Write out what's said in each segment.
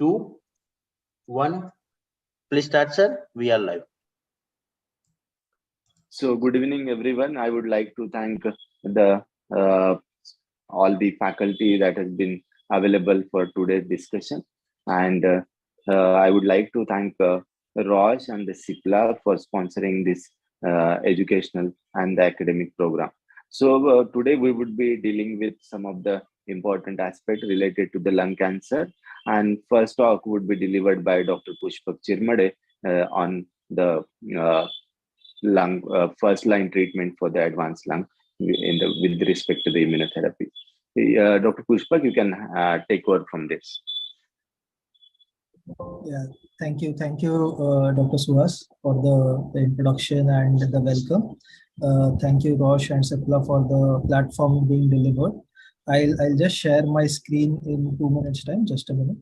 2, 1. Please start, sir. We are live. So good evening, everyone. I would like to thank the all the faculty that has been available for today's discussion, and I would like to thank Rosh and the CIPLA for sponsoring this educational and the academic program. So today we would be dealing with some of the important aspects related to the lung cancer, and first talk would be delivered by Dr. Pushpak Chirmade on the lung first line treatment for the advanced lung with respect to the immunotherapy. Dr. Pushpak, you can take over from this. Yeah, thank you, Dr. Suhas, for the introduction and the welcome. Thank you, Rosh and Sipla, for the platform being delivered. I'll just share my screen in 2 minutes time. Just a minute.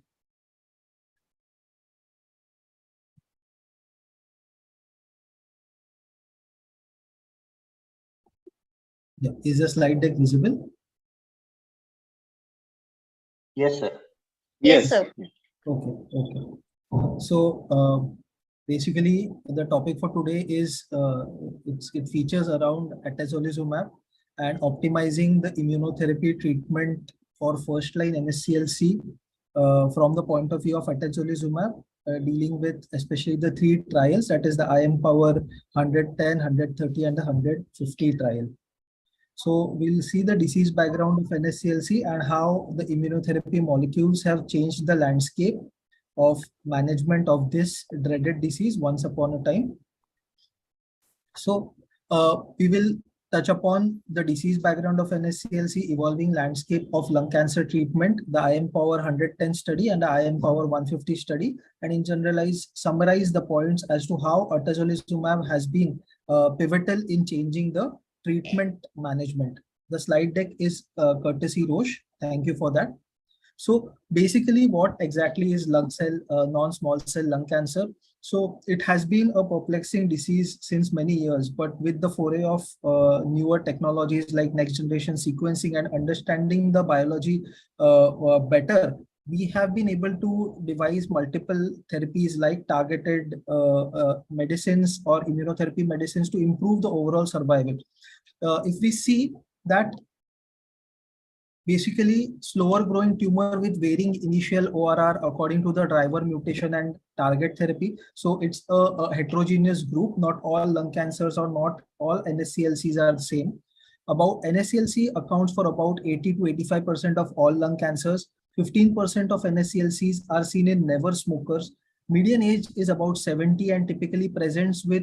Yeah, is the slide deck visible? Yes, sir. Yes, sir. Okay. So basically, the topic for today is it features around atezolizumab and optimizing the immunotherapy treatment for first-line NSCLC from the point of view of atezolizumab, dealing with especially the 3 trials, that is the IMpower 110, 130, and the 150 trial. So we'll see the disease background of NSCLC and how the immunotherapy molecules have changed the landscape of management of this dreaded disease once upon a time. So we will touch upon the disease background of NSCLC, evolving landscape of lung cancer treatment, the IMpower 110 study and the IMpower 150 study, and in generalize, summarize the points as to how atezolizumab has been pivotal in changing the treatment management. The slide deck is courtesy Roche. Thank you for that. So basically, what exactly is non-small cell lung cancer? So it has been a perplexing disease since many years, but with the foray of newer technologies like next generation sequencing and understanding the biology better, we have been able to devise multiple therapies like targeted medicines or immunotherapy medicines to improve the overall survival. If we see that basically slower growing tumor with varying initial ORR according to the driver mutation and target therapy. So it's a heterogeneous group. Not all lung cancers or not all NSCLCs are the same. About NSCLC accounts for about 80 to 85% of all lung cancers. 15% of NSCLCs are seen in never smokers. Median age is about 70 and typically presents with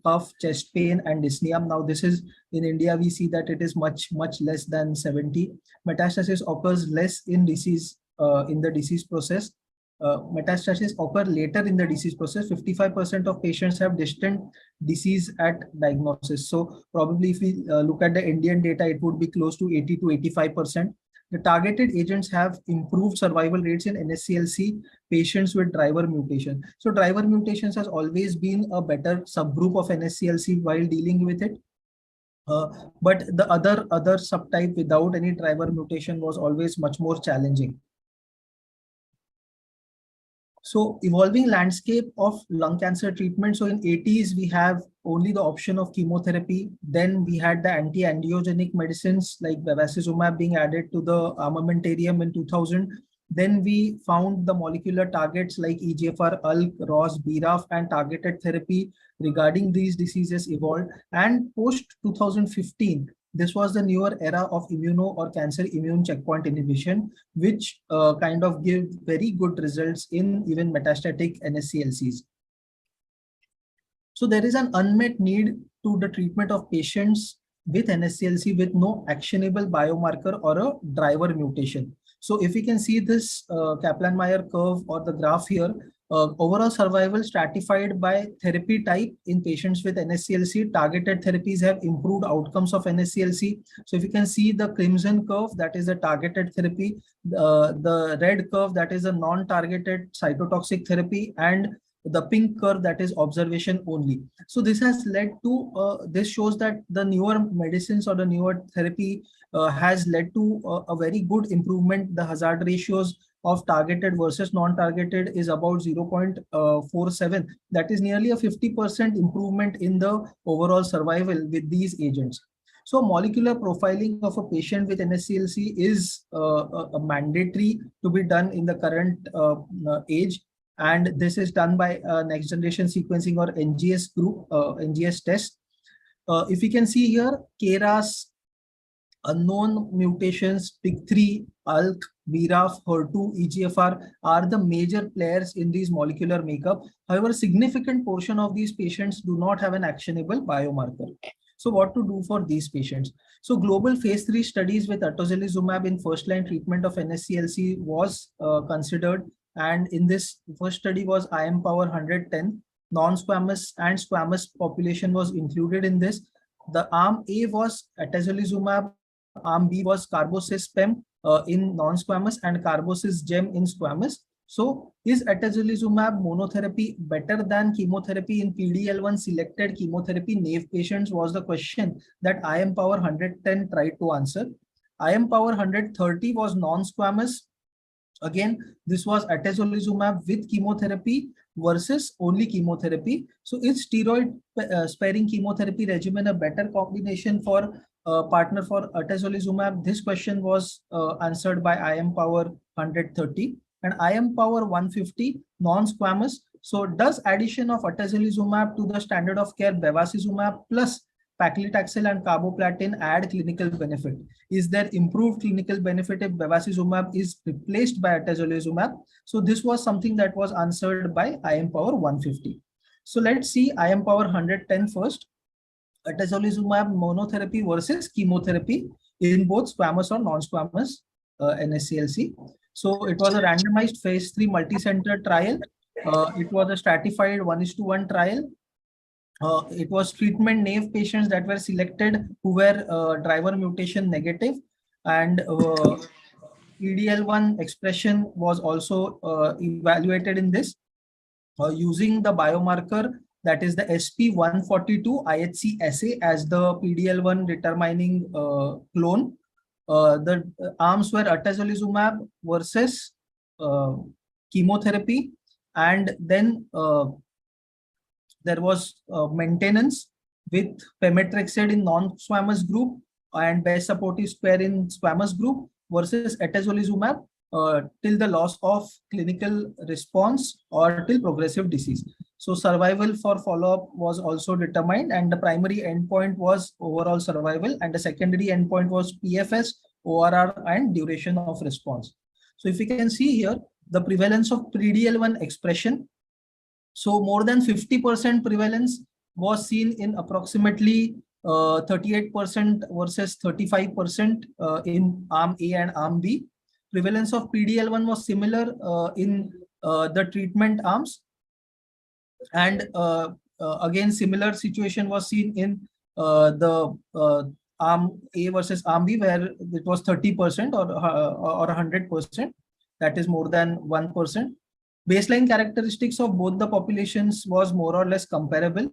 cough, chest pain, and dyspnea. Now, this is in India, we see that it is much less than 70. Metastasis occurs less in disease in the disease process. Metastasis occur later in the disease process. 55% of patients have distant disease at diagnosis. So probably if we look at the Indian data, it would be close to 80 to 85%. The targeted agents have improved survival rates in NSCLC patients with driver mutation. So driver mutations has always been a better subgroup of NSCLC while dealing with it. But the other subtype without any driver mutation was always much more challenging. So evolving landscape of lung cancer treatment. So in 80s, we have only the option of chemotherapy. Then we had the anti-angiogenic medicines like bevacizumab being added to the armamentarium in 2000. Then we found the molecular targets like EGFR, ALK, ROS, BRAF, and targeted therapy regarding these diseases evolved. And post 2015, this was the newer era of immuno or cancer immune checkpoint inhibition, which kind of give very good results in even metastatic NSCLCs. So there is an unmet need to the treatment of patients with NSCLC with no actionable biomarker or a driver mutation. So if we can see this Kaplan-Meier curve or the graph here, overall survival stratified by therapy type in patients with NSCLC, targeted therapies have improved outcomes of NSCLC. So if you can see the crimson curve, that is a targeted therapy, the red curve, that is a non-targeted cytotoxic therapy, and the pink curve, that is observation only. So this has led to, this shows that the newer medicines or the newer therapy has led to a very good improvement. The hazard ratios of targeted versus non-targeted is about 0.47. That is nearly a 50% improvement in the overall survival with these agents. So molecular profiling of a patient with NSCLC is a mandatory to be done in the current age. And this is done by next generation sequencing or NGS group, NGS test. If you can see here, KRAS, unknown mutations, PIK3, ALK, BRAF, HER2, EGFR are the major players in these molecular makeup. However, significant portion of these patients do not have an actionable biomarker. So what to do for these patients? So global phase 3 studies with atezolizumab in first-line treatment of NSCLC was considered. And in this first study was IMpower 110. Non-squamous and squamous population was included in this. The arm A was atezolizumab, arm B was carbocis-pem in non-squamous and carbocis-gem in squamous. So is atezolizumab monotherapy better than chemotherapy in PD-L1 selected chemotherapy naive patients was the question that IMpower 110 tried to answer. IMpower 130 was non-squamous. Again, this was atezolizumab with chemotherapy versus only chemotherapy. So is steroid sparing chemotherapy regimen a better combination for partner for atezolizumab? This question was answered by IMpower 130 and IMpower 150 non-squamous. So does addition of atezolizumab to the standard of care bevacizumab plus paclitaxel and carboplatin add clinical benefit? Is there improved clinical benefit if bevacizumab is replaced by atezolizumab? So this was something that was answered by IMpower 150. So let's see IMpower 110 first. Atezolizumab monotherapy versus chemotherapy in both squamous or non-squamous NSCLC. So it was a randomized phase 3 multi-center trial. It was a stratified 1:1 trial. It was treatment naive patients that were selected who were driver mutation negative, and PD-L1 expression was also evaluated in this using the biomarker that is the SP142 IHC assay as the PD-L1 determining clone. The arms were atezolizumab versus chemotherapy, and then there was maintenance with pemetrexed in non-squamous group and best supportive square in squamous group versus atezolizumab till the loss of clinical response or till progressive disease. So survival for follow-up was also determined, and the primary endpoint was overall survival, and the secondary endpoint was PFS, ORR, and duration of response. So if you can see here, the prevalence of PD-L1 expression, so more than 50% prevalence was seen in approximately 38% versus 35% in arm A and arm B. Prevalence of PD-L1 was similar in the treatment arms. And again, similar situation was seen in the arm A versus arm B, where it was 30% or 100%. That is more than 1%. Baseline characteristics of both the populations was more or less comparable.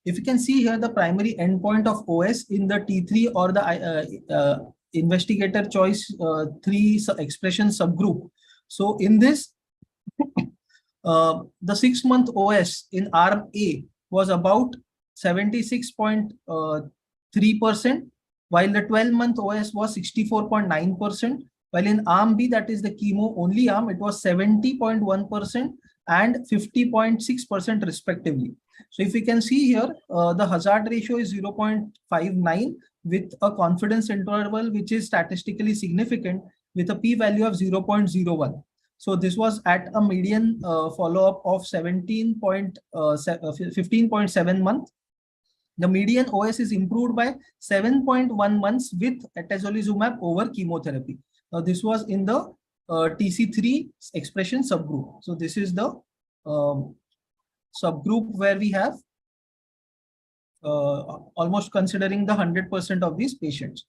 If you can see here, the primary endpoint of OS in the T3 or the investigator choice 3 expression subgroup. So in this, the 6-month OS in arm A was about 76.3%, while the 12-month OS was 64.9%. While in arm B, that is the chemo only arm, it was 70.1% and 50.6% respectively. So if you can see here, the hazard ratio is 0.59 with a confidence interval which is statistically significant with a p-value of 0.01. So this was at a median follow-up of 15.7 months. The median OS is improved by 7.1 months with atezolizumab over chemotherapy. Now this was in the TC3 expression subgroup. So this is the subgroup where we have almost considering the 100% of these patients.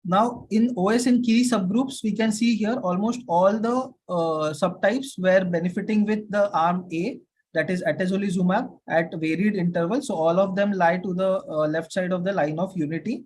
Now in OS in key subgroups, we can see here almost all the subtypes were benefiting with the arm A, that is atezolizumab at varied intervals. So all of them lie to the left side of the line of unity.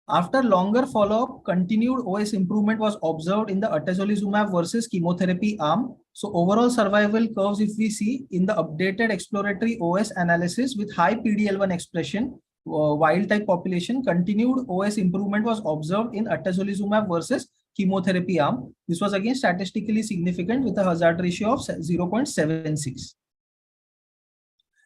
After longer follow-up, continued OS improvement was observed in the atezolizumab versus chemotherapy arm. So overall survival curves, if we see in the updated exploratory OS analysis with high PD-L1 expression, wild type population, continued OS improvement was observed in atezolizumab versus chemotherapy arm. This was again statistically significant with a hazard ratio of 0.76.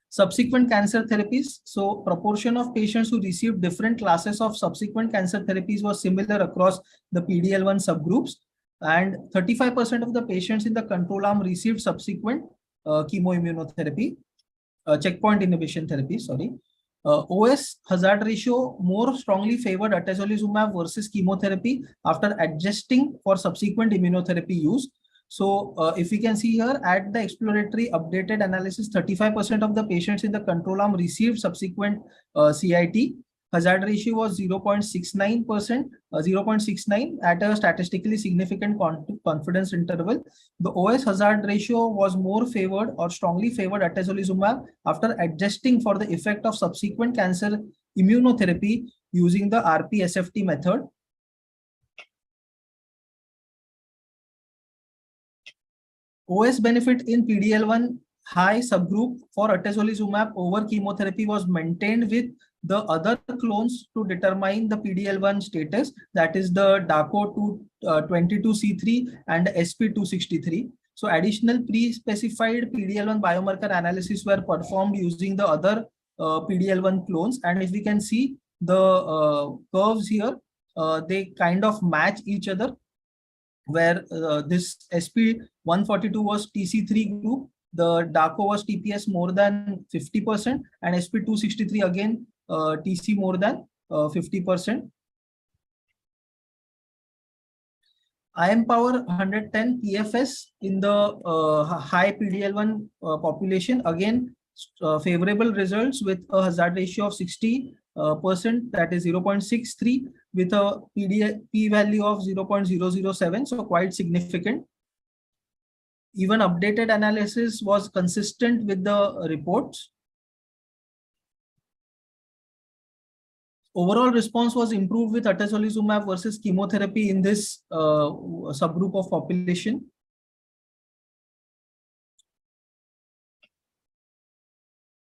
Subsequent cancer therapies. So proportion of patients who received different classes of subsequent cancer therapies was similar across the PD-L1 subgroups. And 35% of the patients in the control arm received subsequent chemoimmunotherapy, checkpoint inhibition therapy, sorry. OS hazard ratio more strongly favored atezolizumab versus chemotherapy after adjusting for subsequent immunotherapy use. So if we can see here at the exploratory updated analysis, 35% of the patients in the control arm received subsequent CIT. Hazard ratio was 0.69%, 0.69 at a statistically significant confidence interval. The OS hazard ratio was more favored or strongly favored atezolizumab after adjusting for the effect of subsequent cancer immunotherapy using the RP-SFT method. OS benefit in PD-L1 high subgroup for atezolizumab over chemotherapy was maintained with the other clones to determine the PD-L1 status, that is the DACO22C3 and SP263. So additional pre-specified PD-L1 biomarker analysis were performed using the other PD-L1 clones. And if we can see the curves here, they kind of match each other, where this SP142 was TC3 group, the DACO was TPS more than 50%, and SP263 again TC more than 50%. IM power 110 PFS in the high PD-L1 population, again favorable results with a hazard ratio of 60%, that is 0.63, with a p-value of 0.007, so quite significant. Even updated analysis was consistent with the reports. Overall response was improved with atezolizumab versus chemotherapy in this subgroup of population.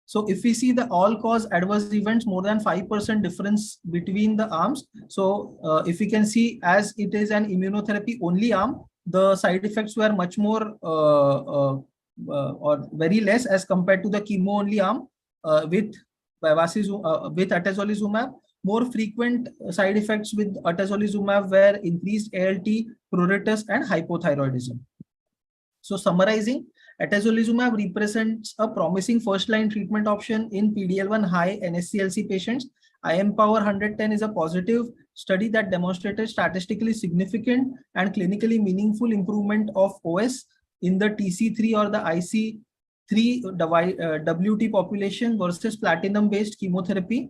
So if we see the all-cause adverse events, more than 5% difference between the arms. So if we can see, as it is an immunotherapy only arm, the side effects were much more or very less as compared to the chemo only arm with atezolizumab. More frequent side effects with atezolizumab were increased ALT, pruritus, and hypothyroidism. So summarizing, atezolizumab represents a promising first-line treatment option in PD-L1 high NSCLC patients. IM power 110 is a positive study that demonstrated statistically significant and clinically meaningful improvement of OS in the TC3 or the IC3 WT population versus platinum-based chemotherapy.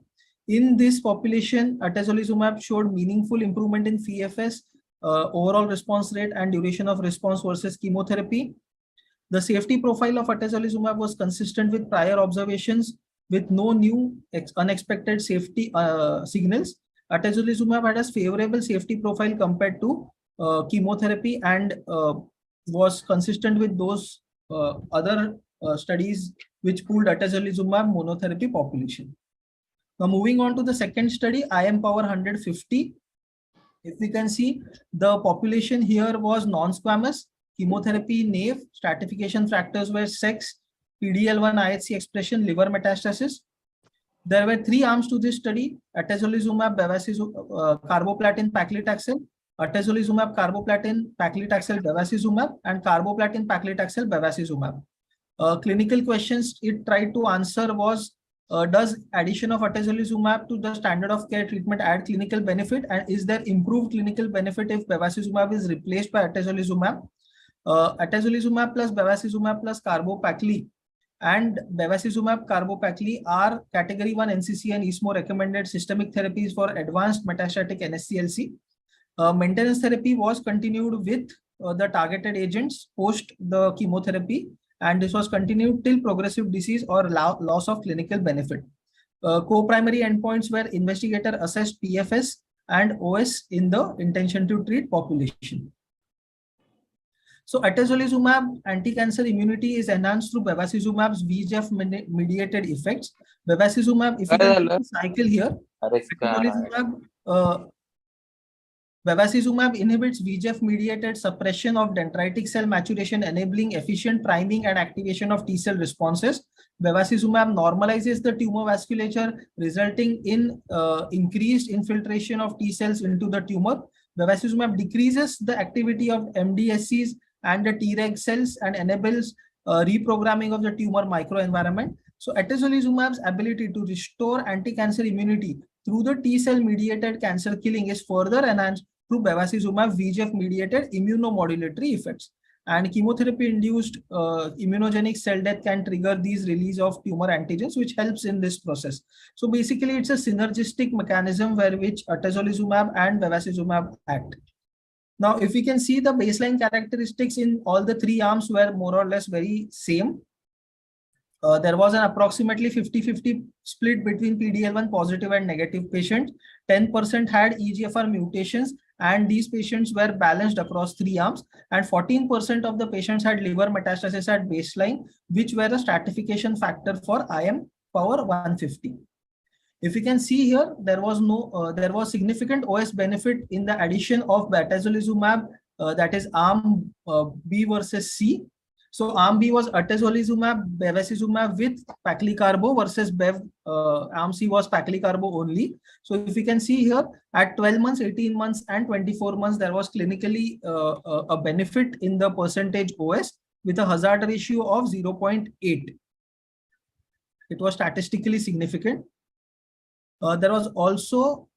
In this population, atezolizumab showed meaningful improvement in PFS, overall response rate, and duration of response versus chemotherapy. The safety profile of atezolizumab was consistent with prior observations, with no new unexpected safety signals. Atezolizumab had a favorable safety profile compared to chemotherapy and was consistent with those other studies which pooled atezolizumab monotherapy population. Now moving on to the second study, IM power 150. If we can see, the population here was non-squamous, chemotherapy naive, stratification factors were sex, PD-L1 IHC expression, liver metastasis. There were 3 arms to this study: atezolizumab, carboplatin, paclitaxel, atezolizumab, carboplatin, paclitaxel, bevacizumab, and carboplatin, paclitaxel, bevacizumab. Clinical questions it tried to answer was, does addition of atezolizumab to the standard of care treatment add clinical benefit, and is there improved clinical benefit if bevacizumab is replaced by atezolizumab? Atezolizumab plus bevacizumab plus carbopacli and bevacizumab carbopacli are category 1 NCCN ESMO recommended systemic therapies for advanced metastatic NSCLC. Maintenance therapy was continued with the targeted agents post the chemotherapy, and this was continued till progressive disease or loss of clinical benefit. Co-primary endpoints were investigator assessed PFS, and OS in the intention to treat population. So atezolizumab anti-cancer immunity is enhanced through bevacizumab's VEGF mediated effects. Bevacizumab, if you can see the cycle here, atezolizumab, bevacizumab inhibits VEGF-mediated suppression of dendritic cell maturation, enabling efficient priming and activation of T-cell responses. Bevacizumab normalizes the tumor vasculature, resulting in increased infiltration of T-cells into the tumor. Bevacizumab decreases the activity of MDSCs and the Treg cells and enables reprogramming of the tumor microenvironment. So atezolizumab's ability to restore anti-cancer immunity through the T-cell mediated cancer killing is further enhanced through bevacizumab VEGF-mediated immunomodulatory effects. And chemotherapy-induced immunogenic cell death can trigger these release of tumor antigens, which helps in this process. So basically, it's a synergistic mechanism where which atezolizumab and bevacizumab act. Now, if we can see the baseline characteristics in all the three arms were more or less very same. There was an approximately 50-50 split between PD-L1 positive and negative patients. 10% had EGFR mutations, and these patients were balanced across three arms. And 14% of the patients had liver metastasis at baseline, which were a stratification factor for IM power 150. If you can see here, there was significant OS benefit in the addition of atezolizumab, that is arm B versus C. So arm B was atezolizumab, bevacizumab with paclicarbo versus arm C was paclicarbo only. So if you can see here, at 12 months, 18 months, and 24 months, there was clinically a benefit in the percentage OS with a hazard ratio of 0.8. It was statistically significant. There was also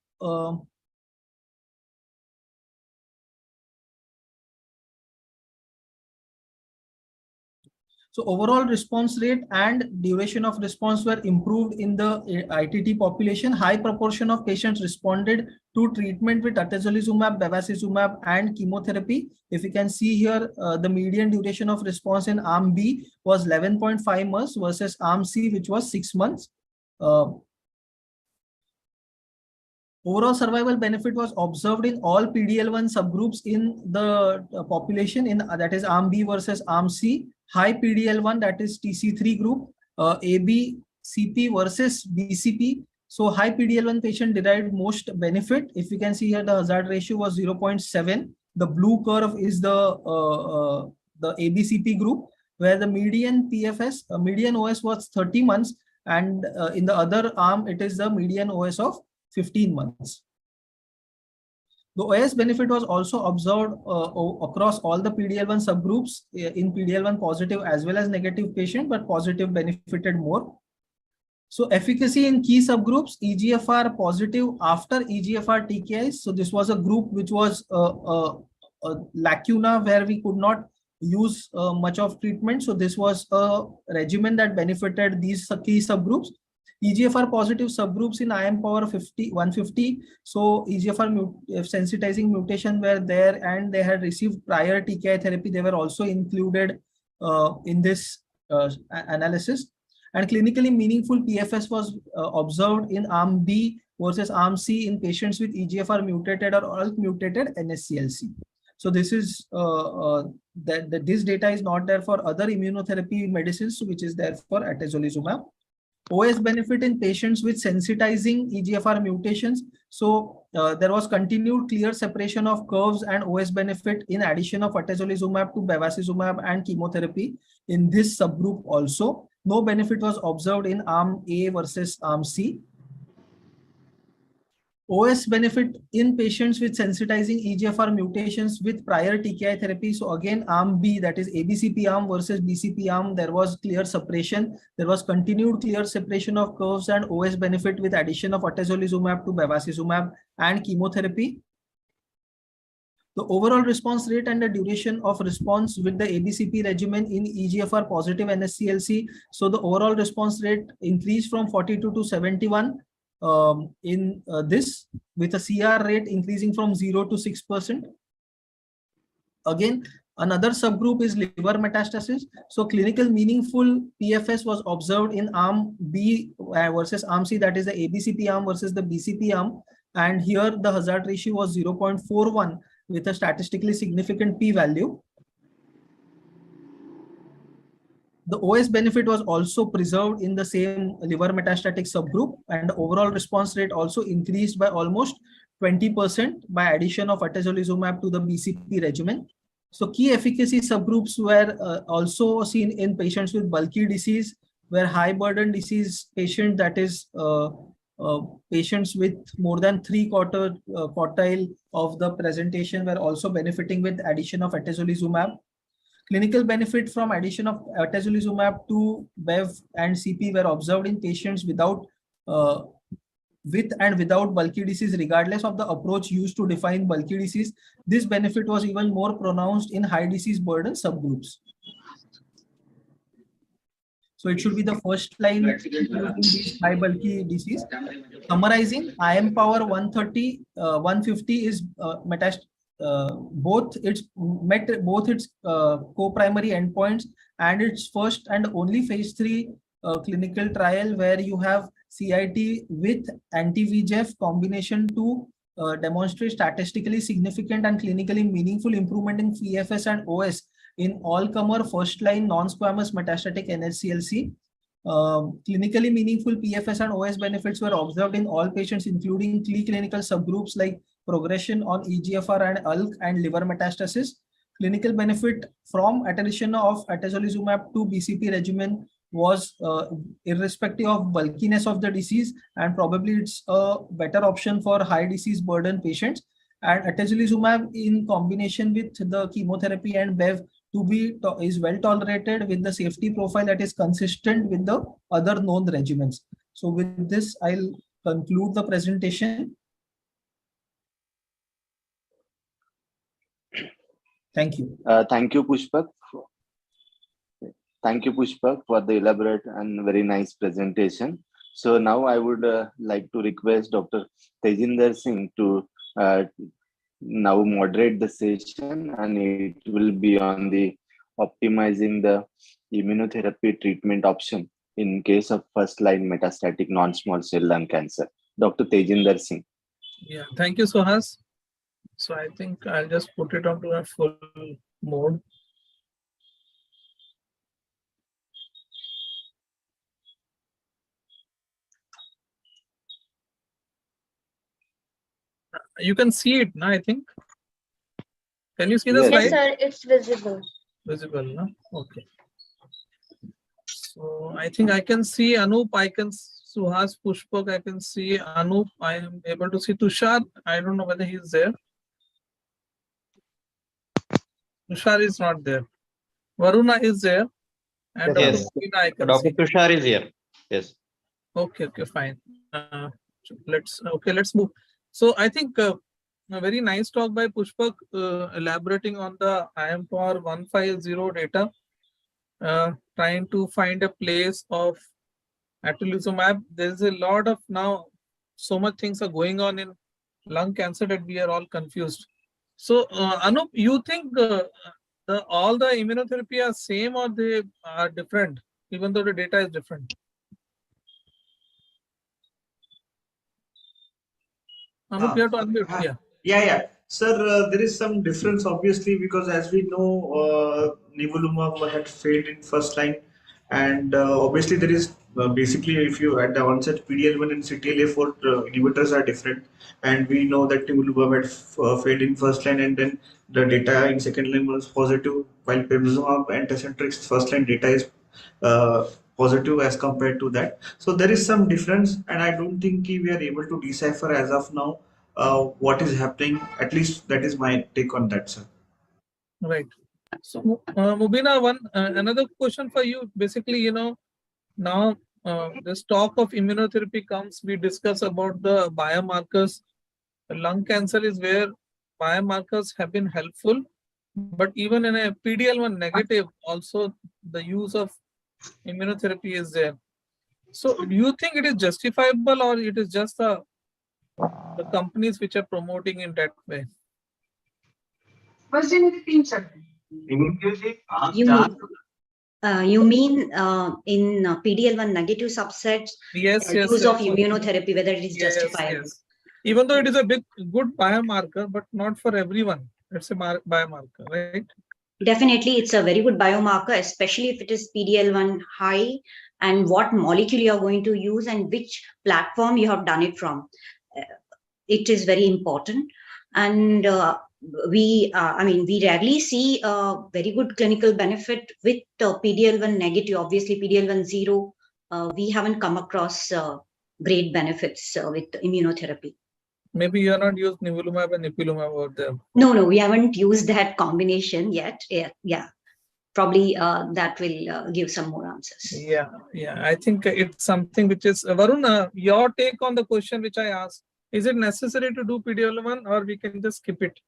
so overall response rate and duration of response were improved in the ITT population. High proportion of patients responded to treatment with atezolizumab, bevacizumab, and chemotherapy. If you can see here, the median duration of response in arm B was 11.5 months versus arm C, which was 6 months. Overall survival benefit was observed in all PD-L1 subgroups in the population, in that is arm B versus arm C. High PD-L1, that is TC3 group, AB, CP versus BCP. So high PD-L1 patient derived most benefit. If you can see here, the hazard ratio was 0.7. The blue curve is the ABCP group, where the median PFS, median OS was 30 months, and in the other arm, it is the median OS of 15 months. The OS benefit was also observed across all the PD-L1 subgroups in PD-L1 positive as well as negative patient, but positive benefited more. So efficacy in key subgroups, EGFR positive after EGFR TKIs. So this was a group which was a lacuna where we could not use much of treatment. So this was a regimen that benefited these key subgroups. EGFR positive subgroups in IM power 150. So EGFR sensitizing mutation were there and they had received prior TKI therapy. They were also included in this analysis. And clinically meaningful PFS was observed in arm B versus arm C in patients with EGFR mutated or ALK mutated NSCLC. So this is this data is not there for other immunotherapy medicines, which is there for atezolizumab. OS benefit in patients with sensitizing EGFR mutations. So there was continued clear separation of curves and OS benefit in addition of atezolizumab to bevacizumab and chemotherapy in this subgroup also. No benefit was observed in arm A versus arm C. OS benefit in patients with sensitizing EGFR mutations with prior TKI therapy. So again, arm B, that is ABCP arm versus BCP arm, there was clear separation. There was continued clear separation of curves and OS benefit with addition of atezolizumab to bevacizumab and chemotherapy. The overall response rate and the duration of response with the ABCP regimen in EGFR positive NSCLC. So the overall response rate increased from 42 to 71. In this, with a CR rate increasing from 0 to 6%. Again, another subgroup is liver metastasis. So clinical meaningful PFS was observed in arm B versus arm C, that is the ABCP arm versus the BCP arm. And here the hazard ratio was 0.41 with a statistically significant p-value. The OS benefit was also preserved in the same liver metastatic subgroup, and the overall response rate also increased by almost 20% by addition of atezolizumab to the BCP regimen. So key efficacy subgroups were also seen in patients with bulky disease, where high burden disease patient, that is patients with more than 3/4 quartile of the presentation, were also benefiting with addition of atezolizumab. Clinical benefit from addition of atezolizumab to BEV and CP were observed in patients without with and without bulky disease, regardless of the approach used to define bulky disease. This benefit was even more pronounced in high disease burden subgroups. So it should be the first line using these high bulky disease. Summarizing, IM power 130, 150 is both its co-primary endpoints and its first and only phase 3 clinical trial, where you have CIT with anti-VEGF combination to demonstrate statistically significant and clinically meaningful improvement in PFS and OS in all-comer first-line non-squamous metastatic NSCLC. Clinically meaningful PFS and OS benefits were observed in all patients, including key clinical subgroups like progression on EGFR and ALK and liver metastasis. Clinical benefit from addition of atezolizumab to BCP regimen was irrespective of bulkiness of the disease, and probably it's a better option for high disease burden patients. And atezolizumab in combination with the chemotherapy and BEV is well tolerated with the safety profile that is consistent with the other known regimens. So with this, I'll conclude the presentation. Thank you. Thank you, Pushpak. Thank you, Pushpak, for the elaborate and very nice presentation. So now I would like to request Dr. Tejinder Singh to now moderate the session, and it will be on the optimizing the immunotherapy treatment option in case of first-line metastatic non-small cell lung cancer. Dr. Tejinder Singh. Yeah, thank you, Suhas. So I think I'll just put it onto a full mode. You can see it now, I think. Can you see the slide? Yes, sir, it's visible. Visible, no? Okay. So I think I can see Anup, I can Suhas, Pushpak, I can see Anup, I am able to see Tushar. I don't know whether he's there. Tushar is not there. Varuna is there. And Yes. Dr. Mubina, I can Dr. see. Tushar is here. Yes. Okay, fine. Let's move. So I think a very nice talk by Pushpak elaborating on the IM power 150 data, trying to find a place of atezolizumab. There's a lot of now, so much things are going on in lung cancer that we are all confused. So Anup, you think all the immunotherapy are same or they are different, even though the data is different? Anup, you have to unmute. Yeah. Sir, there is some difference obviously, because as we know, nivolumab had failed in first line, and obviously there is basically, if you at the onset PD-L1 and CTLA4 inhibitors are different, and we know that nivolumab had failed in first line, and then the data in second line was positive, while pembrolizumab and Tecentriq's first line data is positive as compared to that. So there is some difference, and I don't think we are able to decipher as of now what is happening. At least that is my take on that, sir. Right. So Mubina, another question for you. Basically, now this talk of immunotherapy comes, we discuss about the biomarkers. Lung cancer is where biomarkers have been helpful, but even in a PD-L1 negative, also the use of immunotherapy is there. So do you think it is justifiable, or it is just the companies which are promoting in that way? You mean in PD-L1 negative subsets, Yes, use of immunotherapy, whether it is justifiable? Even though it is a good biomarker, but not for everyone. It's a biomarker, right? Definitely, it's a very good biomarker, especially if it is PD-L1 high, and what molecule you are going to use and which platform you have done it from. It is very important. And we rarely see a very good clinical benefit with PD-L1 negative. Obviously, PD-L1 zero, we haven't come across great benefits with immunotherapy. Maybe you are not used nivolumab and ipilimumab over there. No, we haven't used that combination yet. Yeah. Probably that will give some more answers. Yeah. I think it's something which is Varun. Your take on the question which I asked: is it necessary to do PD-L1 or we can just skip it?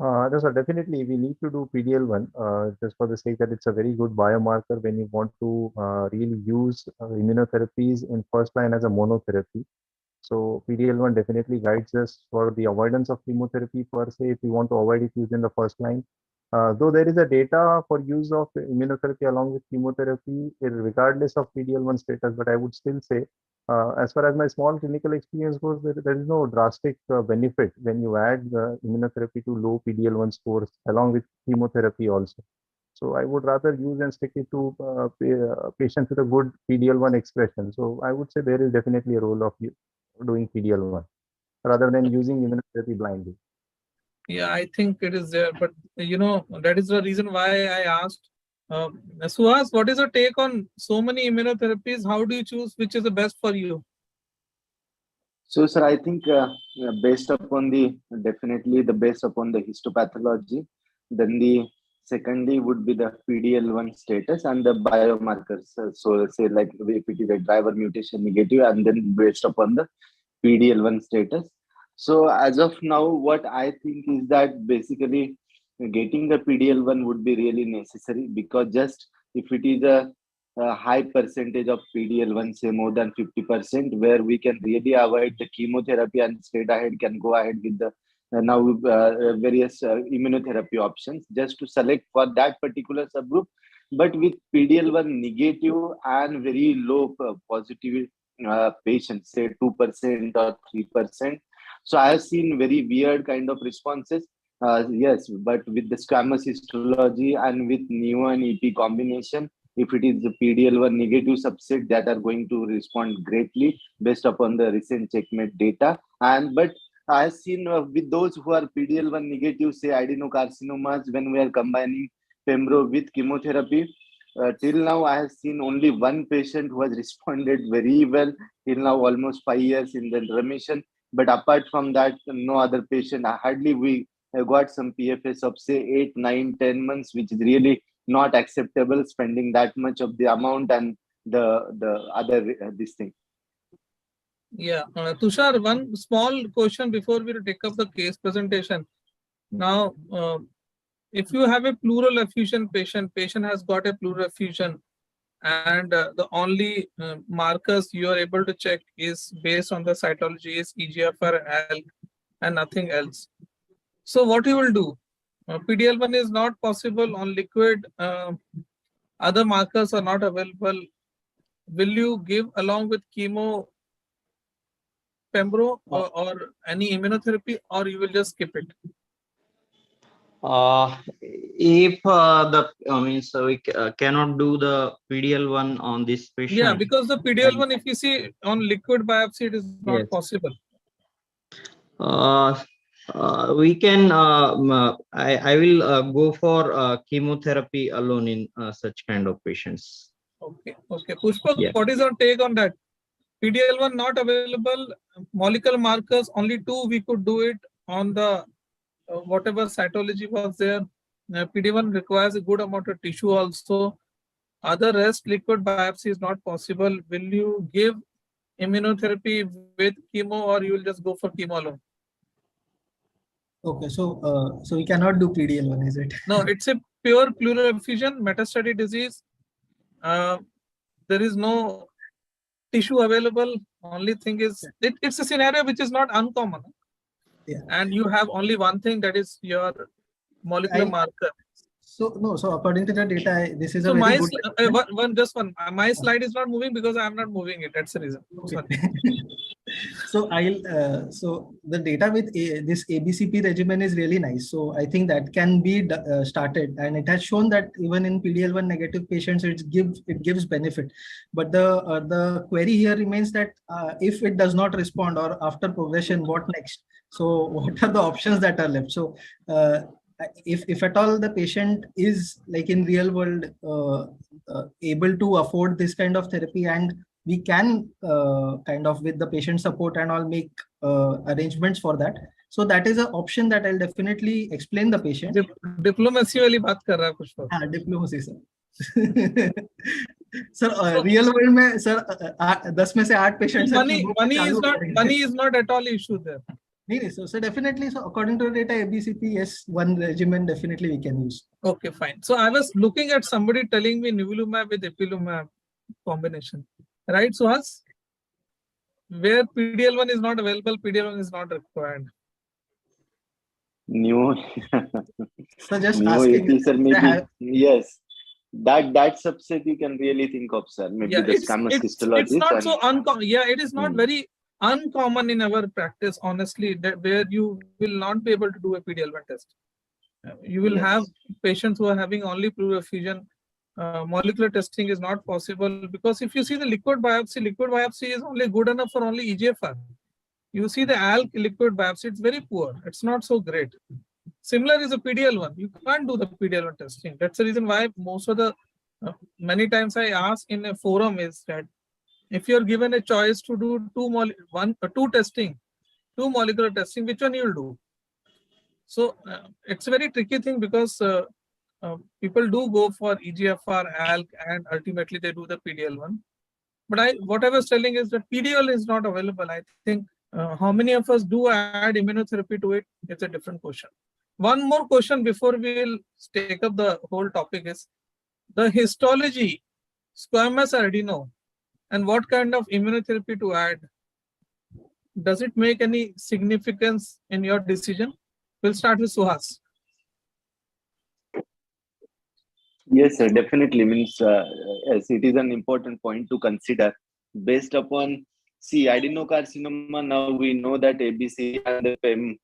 No, sir, definitely we need to do PD-L1 just for the sake that it's a very good biomarker when you want to really use immunotherapies in first line as a monotherapy. So PD-L1 definitely guides us for the avoidance of chemotherapy per se if we want to avoid it used in the first line. Though there is a data for use of immunotherapy along with chemotherapy regardless of PD-L1 status, but I would still say as far as my small clinical experience goes, there is no drastic benefit when you add immunotherapy to low PD-L1 scores along with chemotherapy also. So I would rather use and stick it to patients with a good PD-L1 expression. So I would say there is definitely a role of doing PD-L1 rather than using immunotherapy blindly. Yeah, I think it is there, but that is the reason why I asked. Suhas, what is your take on so many immunotherapies? How do you choose which is the best for you? So, sir, I think based upon definitely based upon the histopathology, then the secondly would be the PD-L1 status and the biomarkers. So, say like if it is a driver mutation negative, and then based upon the PD-L1 status. So, as of now, what I think is that basically getting the PD-L1 would be really necessary, because just if it is a high percentage of PD-L1, say more than 50%, where we can really avoid the chemotherapy and straight ahead can go ahead with the various immunotherapy options just to select for that particular subgroup. But with PD-L1 negative and very low positive patients, say 2% or 3%. So I have seen very weird kind of responses. Yes, but with the squamous histology and with neo and EP combination, if it is the PD-L1 negative subset, that are going to respond greatly based upon the recent checkmate data. But I have seen with those who are PD-L1 negative, say adenocarcinomas, when we are combining pembro with chemotherapy, till now I have seen only one patient who has responded very well till now, almost 5 years in the remission. But apart from that, no other patient. Hardly we got some PFS of say 8, 9, 10 months, which is really not acceptable, spending that much of the amount and the other this thing. Yeah, Tushar, one small question before we take up the case presentation. Now, if you have a pleural effusion patient has got a pleural effusion, and the only markers you are able to check is based on the cytology is EGFR, ALK, and nothing else. So what you will do? PD-L1 is not possible on liquid. Other markers are not available. Will you give along with chemo, pembro, or any immunotherapy, or you will just skip it? If we cannot do the PDL1 on this patient. Yeah, because the PDL1, if you see on liquid biopsy, it is not Yes. possible. We can. I will go for chemotherapy alone in such kind of patients. Okay. Pushpak, Yeah. what is your take on that? PDL1 not available, molecular markers, only 2 we could do it on the whatever cytology was there. PD1 requires a good amount of tissue also. Other rest, liquid biopsy is not possible. Will you give immunotherapy with chemo, or you will just go for chemo alone? Okay, so we cannot do PD-L1, is it? No, it's a pure pleural effusion, metastatic disease. There is no tissue available. Only thing is, it's a scenario which is not uncommon. Yeah. And you have only one thing, that is your molecular marker. So no, so according to the data, this is a So very my good. my slide is not moving because I am not moving it. That's the reason. Okay. Sorry. So so the data with this ABCP regimen is really nice. So I think that can be started, and it has shown that even in PDL1 negative patients, it gives benefit. But the query here remains that if it does not respond or after progression, what next? So what are the options that are left? So if at all the patient is like in real world able to afford this kind of therapy, and we can kind of with the patient support and all make arrangements for that. So that is an option that I'll definitely explain the patient. Diplomacy वाली बात कर रहा है पुष्पक. हाँ, diplomacy sir. Sir real world में sir 10 में से 8 patients money is not at all issue there. नहीं, so definitely, so according to the data ABCP, yes, one regimen definitely we can use. Okay, fine. So I was looking at somebody telling me nivolumab with ipilimumab combination, right, Suhas? Where PDL1 is not available, PDL1 is not required. New. So just New asking. sir, maybe yes. That subset you can really think of, sir. Maybe the squamous histology. It's not so uncommon. Yeah, it is not very uncommon in our practice, honestly, that where you will not be able to do a PDL1 test. You will have patients who are having only pleural effusion. Molecular testing is not possible because if you see the liquid biopsy is only good enough for only EGFR. You see the ALK liquid biopsy, it's very poor. It's not so great. Similar is a PDL1. You can't do the PDL1 testing. That's the reason why most of the many times I ask in a forum is that if you're given a choice to do two molecular testing, which one you'll do? So it's a very tricky thing because people do go for EGFR, ALK, and ultimately they do the PDL1. But what I was telling is that PDL is not available. I think how many of us do add immunotherapy to it? It's a different question. One more question before we will take up the whole topic is the histology, squamous adeno, and what kind of immunotherapy to add. Does it make any significance in your decision? We'll start with Suhas. Yes, sir, definitely. Means yes, it is an important point to consider based upon, see, adenocarcinoma, now we know that ABC and the PEM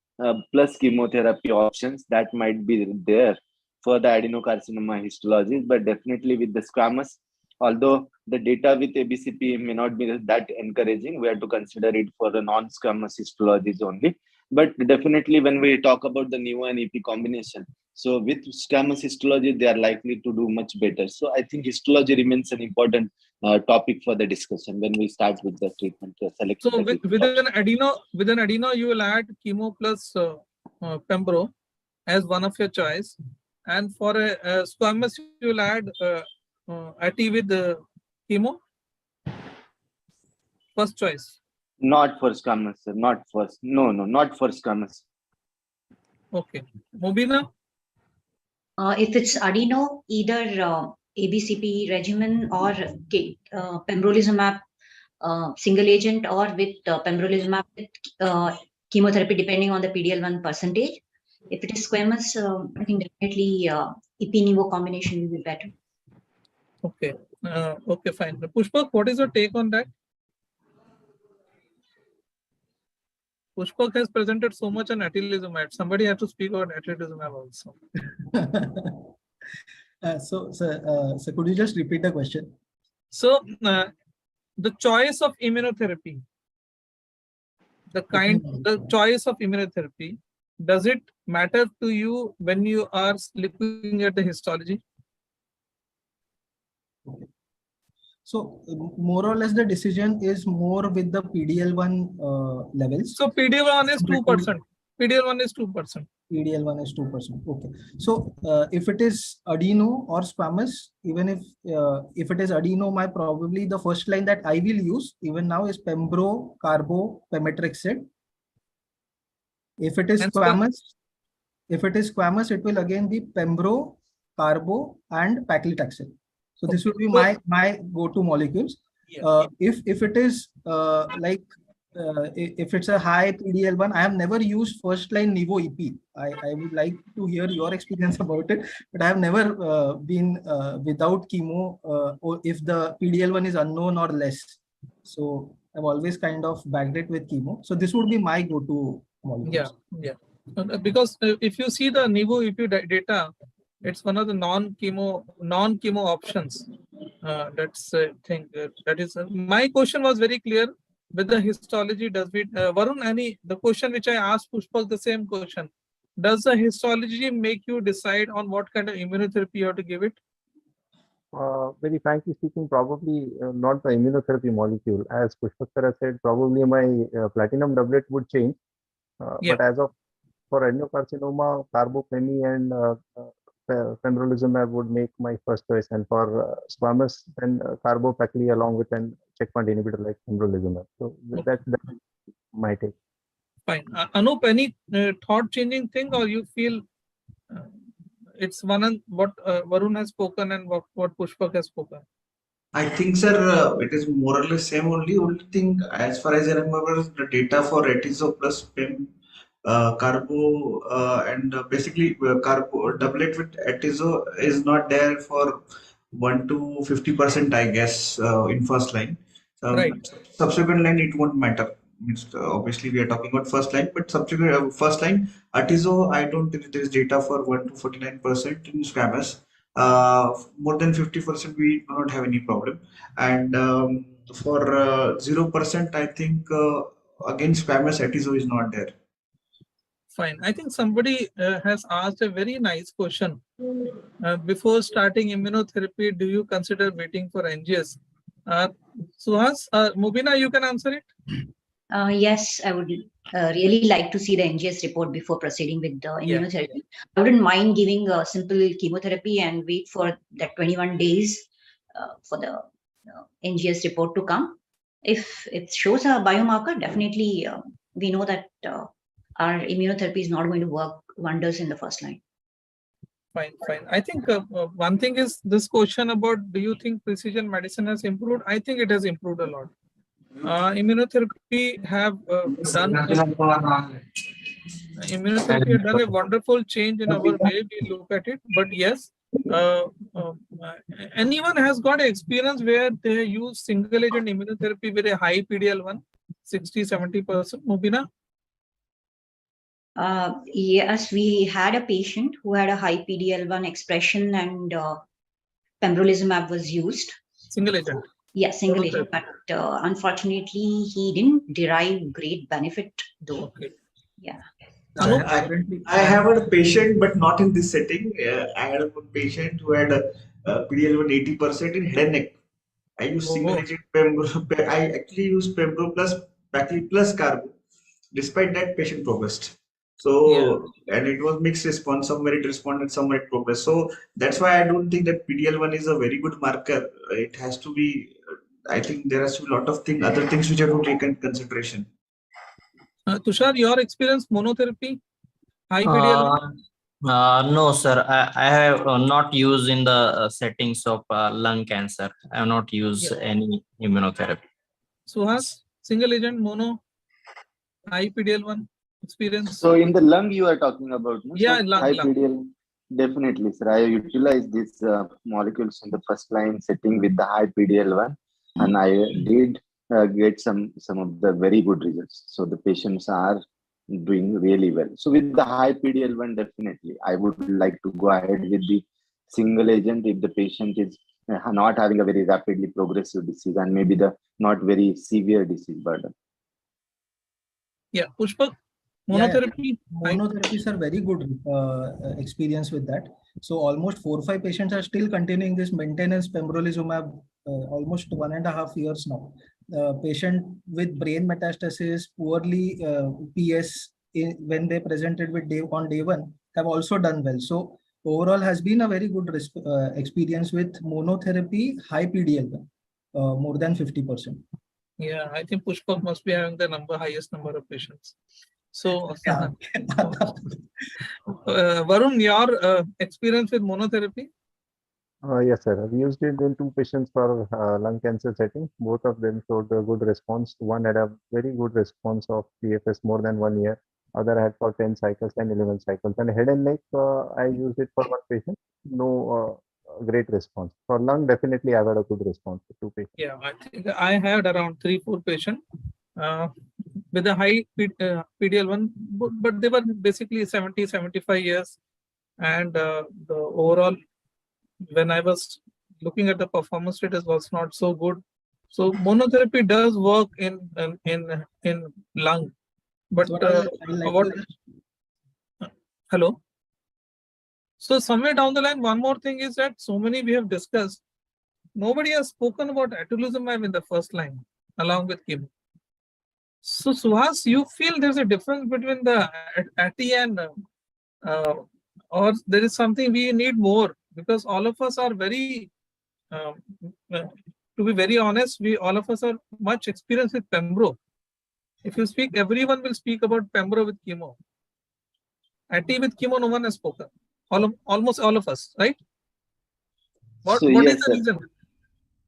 plus chemotherapy options that might be there for the adenocarcinoma histologies, but definitely with the squamous, although the data with ABCP may not be that encouraging, we have to consider it for the non-squamous histologies only. But definitely when we talk about the NEO and EP combination, so with squamous histology, they are likely to do much better. So I think histology remains an important topic for the discussion when we start with the treatment selection. So with an adeno, you will add chemo plus pembro as one of your choice, and for a squamous, you will add AT with chemo. First choice. Not for squamous, sir. Not first. No, not for squamous. Okay, Mobina. If it's adeno, either ABCP regimen or pembrolizumab single agent, or with pembrolizumab with chemotherapy, depending on the PDL1 percentage. If it is squamous, I think definitely EP-Nivo combination will be better. Okay. Okay, fine. Pushpak, what is your take on that? Pushpak has presented so much on atezolizumab. Somebody has to speak on atezolizumab also. So could you just repeat the question? So the choice of immunotherapy, the choice of immunotherapy, does it matter to you when you are looking at the histology? Okay. So more or less the decision is more with the PDL1 levels. So PDL1 is 2%. PDL1 is 2%. PDL1 is 2%. Okay. So if it is adeno or squamous, even if it is adeno, probably the first line that I will use even now is pembro, carbo, pemetrexed. If it is squamous, it will again be pembro, carbo, and paclitaxel. So this will be my go-to molecules. Yeah. If it is like if it's a high PDL1, I have never used first line Nivo EP. I would like to hear your experience about it, but I have never been without chemo or if the PDL1 is unknown or less. So I've always kind of backed it with chemo. So this would be my go-to molecule. Yeah. Because if you see the Nivo EP data, it's one of the non-chemo options. That's thing. That is my question was very clear. With the histology, does it Varun, the question which I asked Pushpak, the same question. Does the histology make you decide on what kind of immunotherapy you have to give it? Very frankly speaking, probably not the immunotherapy molecule. As Pushpak sir said, probably my platinum doublet would change. Yeah. But as of for adenocarcinoma, carboplatin and pembrolizumab would make my first choice, and for squamous, then carbopacli along with an checkpoint inhibitor like pembrolizumab. So that's my take. Fine. Anup, any thought-changing thing, or you feel it's one and what Varun has spoken and what Pushpak has spoken? I think, sir, it is more or less same only. Only thing, as far as I remember, the data for Atizo plus PEM, carbo, and basically carbo doublet with Atizo is not there for 1 to 50%, I guess, in first line. Right. Subsequent line, it won't matter. Means, obviously, we are talking about first line, but subsequent first line, Atizo, I don't think there is data for 1 to 49% in squamous. More than 50% we do not have any problem, and for 0% I think again squamous atizo is not there. Fine. I think somebody has asked a very nice question. Before starting immunotherapy, do you consider waiting for NGS? Suhas, Mubina, you can answer it. Yes, I would really like to see the NGS report before proceeding with the immunotherapy. Yeah. I wouldn't mind giving a simple chemotherapy and wait for that 21 days for the NGS report to come. If it shows a biomarker, definitely we know that our immunotherapy is not going to work wonders in the first line. Fine. I think one thing is this question about, do you think precision medicine has improved? I think it has improved a lot. Immunotherapy have done a wonderful change in our way we look at it. But yes, anyone has got experience where they use single agent immunotherapy with a high PDL1, 60-70%. Mubina? Yes, we had a patient who had a high PDL1 expression and pembrolizumab was used. Single agent. Yeah, single agent, but unfortunately, he didn't derive great benefit though. Okay. Yeah. I have a patient, but not in this setting. I had a patient who had a PDL1 80% in head and neck. I used single agent pembro. I actually used pembro plus pacli plus carbo. Despite that, patient progressed. So, and it was mixed response. Some merit responded, some merit progress. So that's why I don't think that PDL1 is a very good marker. It has to be. I think there has to be a lot of things, other things which have to take into consideration. Tushar, your experience monotherapy, high PDL1? No, sir. I have not used in the settings of lung cancer. I have not used any immunotherapy. Suhas, single agent mono, high PDL1 experience. So in the lung you are talking about, no? Yeah, So lung. PDL, definitely, sir. I utilize these molecules in the first line setting with the high PDL1, and I did get some of the very good results. So the patients are doing really well. So with the high PDL1, definitely, I would like to go ahead with the single agent if the patient is not having a very rapidly progressive disease and maybe the not very severe disease burden. Yeah, Pushpak, monotherapy? Monotherapies are very good experience with that. So almost 4 or 5 patients are still continuing this maintenance pembrolizumab almost 1.5 years now. Patient with brain metastasis, poorly PS when they presented with on day 1 have also done well. So overall has been a very good experience with monotherapy, high PDL1, more than 50%. Yeah, I think Pushpak must be having the highest number of patients. So, Varun, your experience with monotherapy? Yes, sir. I've used it in 2 patients for lung cancer setting. Both of them showed a good response. One had a very good response of PFS more than 1 year. Other had for 10 cycles and 11 cycles. And head and neck, I used it for 1 patient. No great response. For lung, definitely I've had a good response for 2 patients. Yeah, I think I had around 3-4 patients with a high PDL1, but they were basically 70-75 years. And the overall, when I was looking at the performance status, was not so good. So monotherapy does work in lung, but So what I like what? to- Hello. So somewhere down the line, one more thing is that so many we have discussed, nobody has spoken about atezolizumab in the first line along with chemo. So Suhas, you feel there's a difference between the ATI and or there is something we need more, because all of us are very, to be very honest, we all of us are much experienced with Pembro. If you speak, everyone will speak about Pembro with chemo. ATI with chemo, no one has spoken. Almost all of us, right? What So is yes, the sir.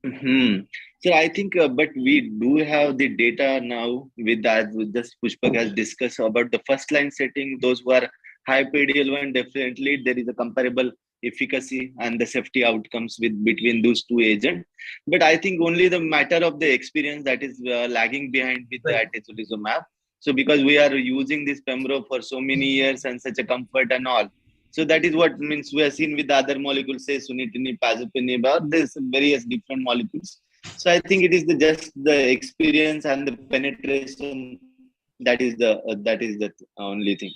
reason? So I think, but we do have the data now with that. With just Pushpak has discussed about the first line setting. Those who are high PDL1, definitely there is a comparable efficacy and the safety outcomes with between those two agents. But I think only the matter of the experience that is lagging behind with the Right. atezolizumab. So because we are using this Pembro for so many years and such a comfort and all. So that is what means we have seen with the other molecules, say sunitinib, pazopanib, or there's various different molecules. So I think it is just the experience and the penetration that is the only thing.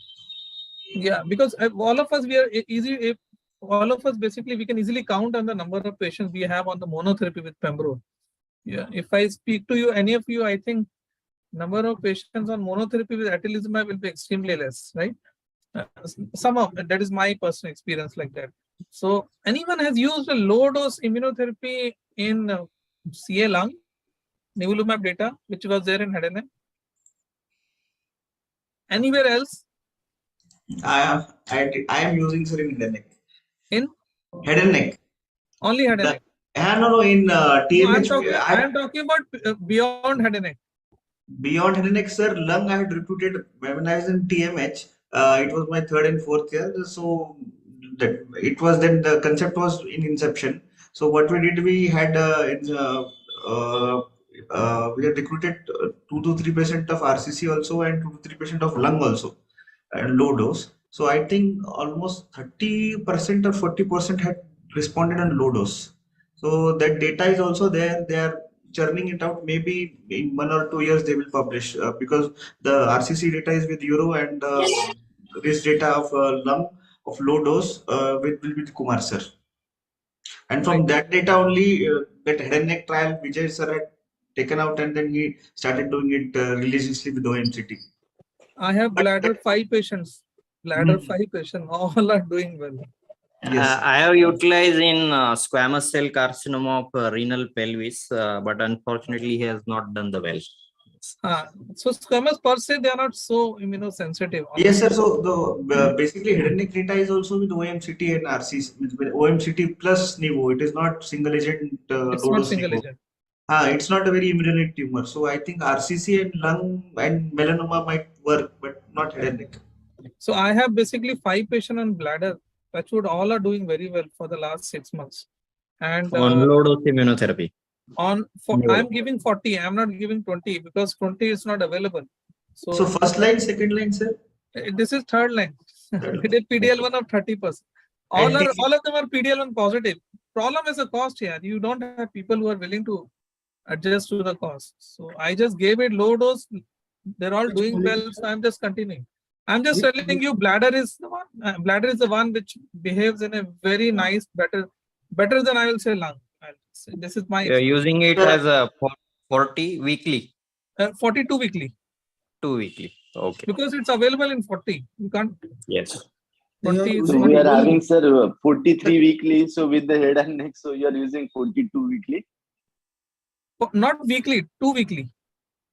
Yeah, because all of us, we are easy. All of us basically we can easily count on the number of patients we have on the monotherapy with Pembro. Yeah, if I speak to you, any of you, I think number of patients on monotherapy with atezolizumab will be extremely less, right? Some of that is my personal experience like that. So anyone has used a low dose immunotherapy in CA lung, nivolumab data, which was there in head and neck? Anywhere else? I am using, sir, in head and neck. In Head and neck. only head and neck. No, in No, TMH. I am talking about beyond head and neck. Beyond head and neck, sir, lung I had recruited when I was in TMH. It was my third and fourth year. So that it was then the concept was in inception. So what we did, we had we had recruited 2 to 3% of RCC also and 2 to 3% of lung also, and low dose. So I think almost 30% or 40% had responded on low dose. So that data is also there. They are churning it out. Maybe in 1 or 2 years they will publish, because the RCC data is with Euro, and this data of lung of low dose will be with Kumar sir. And from that data only, that head and neck trial Vijay sir had taken out, and then he started doing it religiously with OMCT. I have But- bladder 5 patients. Bladder 5 patients, all are doing well. Yes. I have utilized in squamous cell carcinoma of renal pelvis, but unfortunately he has not done the well. So squamous per se, they are not so immunosensitive. Yes, sir. So the basically head and neck data is also with OMCT and RCC, with OMCT plus Nivo. It is not single agent It's low not dose single Nivo. agent. It's not a very immunogenic tumor. So I think RCC and lung and melanoma might work, but not head and neck. So I have basically 5 patients on bladder. That's what all are doing very well for the last 6 months. And On low dose immunotherapy. I'm giving 40. I'm not giving 20 because 20 is not available. So first line, second line, sir. This is third line. We did PDL1 of 30%. All of them are PDL1 positive. Problem is the cost here. You don't have people who are willing to adjust to the cost. So I just gave it low dose. They're all doing well. So I'm just continuing. I'm just telling you, bladder is the one. Bladder is the one which behaves in a very nice, better than I will say lung. This is my You're using it as a 40 weekly. 42 weekly. 2 weekly. Okay. Because it's available in 40. You can't. Yes. 20 is So we are having, sir, 43 weekly. So with the head and neck, so you are using 42 weekly. Not weekly, 2 weekly.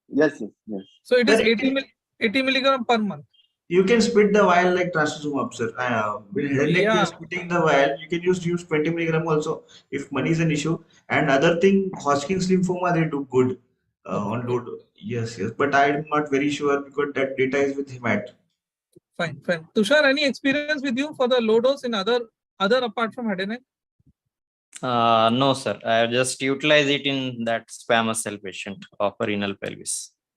Yes, yes, yes. So it is 80 milligram per month. You can split the vial like trastuzumab, sir. With head and neck, Yeah. you're splitting the vial. You can use 20 milligram also if money is an issue. And other thing, Hodgkin's lymphoma, they do good on low dose. Yes, yes. But I'm not very sure because that data is with Hemat. Fine, fine. Tushar, any experience with you for the low dose in other apart from head and neck? No, sir. I just utilize it in that squamous cell patient of renal pelvis.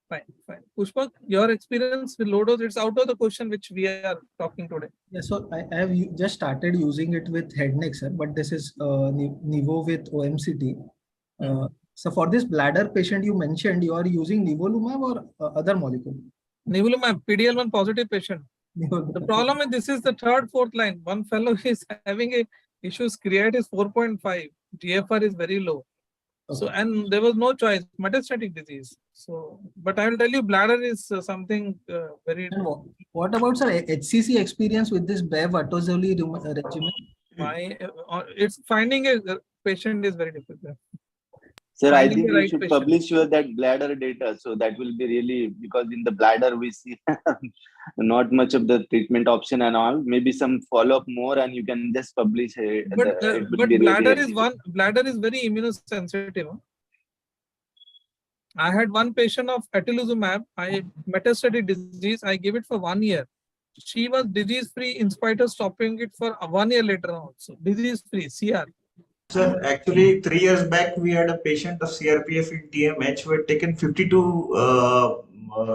Fine, fine. Pushpak, your experience with low dose, it's out of the question which we are talking today. Yeah, so I have just started using it with head neck, sir, but this is Nivo with OMCT. So for this bladder patient you mentioned, you are using nivolumab or other molecule? Nivolumab, PDL1 positive patient. The problem is this is the third, fourth line. One fellow is having a issues, create is 4.5, GFR is very low. So, and there was no choice, metastatic disease. So, but I will tell you, bladder is something very. And what about, sir, HCC experience with this Bev atozoli regimen? It's finding a patient is very difficult. Sir, I Finding think the you right should patient. publish that bladder data. So that will be really, because in the bladder we see not much of the treatment option and all. Maybe some follow up more, and you can just publish it. But Be bladder really is bladder is very immunosensitive. I had one patient of atezolizumab, metastatic disease. I gave it for 1 year. She was disease free in spite of stopping it for 1 year later on also. Disease free, CR. Sir, actually 3 years back we had a patient of CRPF in TMH who had taken 52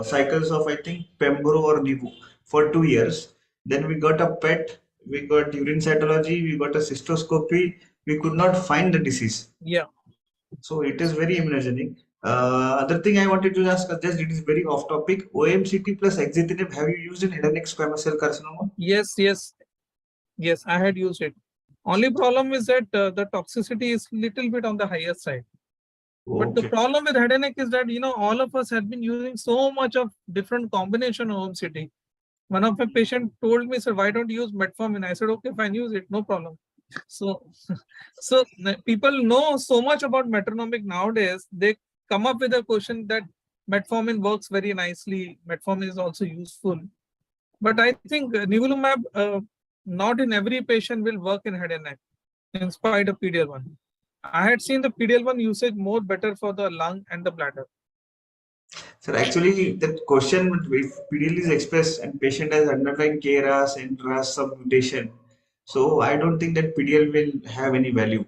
cycles of I think Pembro or Nivo for 2 years. Then we got a PET, we got urine cytology, we got a cystoscopy. We could not find the disease. Yeah. So it is very immunogenic. Other thing I wanted to ask, just it is very off topic. OMCT plus axitinib, have you used in head and neck squamous cell carcinoma? Yes, yes, yes. I had used it. Only problem is that the toxicity is little bit on the higher side. But the problem with head and neck is that all of us have been using so much of different combination of OMCT. One of my patient told me, sir, why don't you use metformin? I said, okay, fine, use it, no problem. So people know so much about metronomic nowadays. They come up with a question that metformin works very nicely. Metformin is also useful. But I think nivolumab, not in every patient will work in head and neck, in spite of PDL1. I had seen the PDL1 usage more better for the lung and the bladder. Sir, actually, that question, if PDL is expressed and patient has underlying KRAS and RAS submutation, so I don't think that PDL will have any value.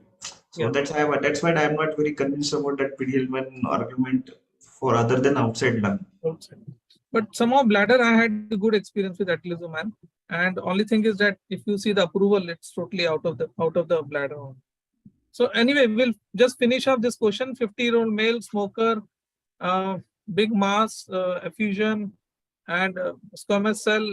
So that's why I am not very convinced about that PDL1 argument for other than outside lung. But somehow bladder, I had a good experience with atezolizumab. And only thing is that if you see the approval, it's totally out of the bladder. So anyway, we'll just finish up this question. 50-year-old male smoker, big mass, effusion, and squamous cell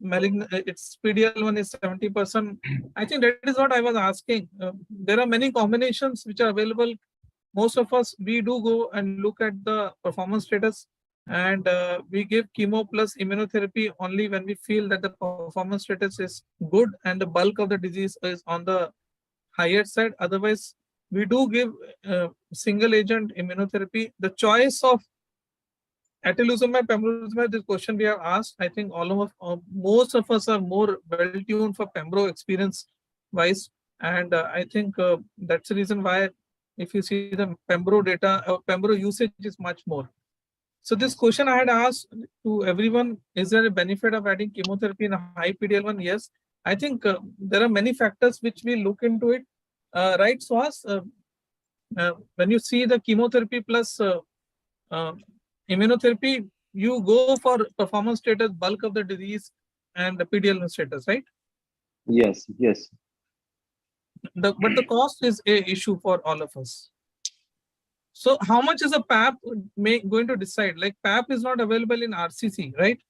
malignant. Its PDL1 is 70%. I think that is what I was asking. There are many combinations which are available. Most of us, we do go and look at the performance status, and we give chemo plus immunotherapy only when we feel that the performance status is good and the bulk of the disease is on the higher side. Otherwise, we do give single agent immunotherapy. The choice of atezolizumab, pembrolizumab, this question we have asked, I think most of us are more well tuned for pembro experience wise, and I think that's the reason why if you see the pembro data, pembro usage is much more. So this question I had asked to everyone, is there a benefit of adding chemotherapy in a high PDL1? Yes. I think there are many factors which we look into it. Right, Swaz? When you see the chemotherapy plus immunotherapy, you go for performance status, bulk of the disease, and the PDL1 status, right? Yes, yes. But the cost is a issue for all of us. So how much is a PAP going to decide? Like PAP is not available in RCC, right?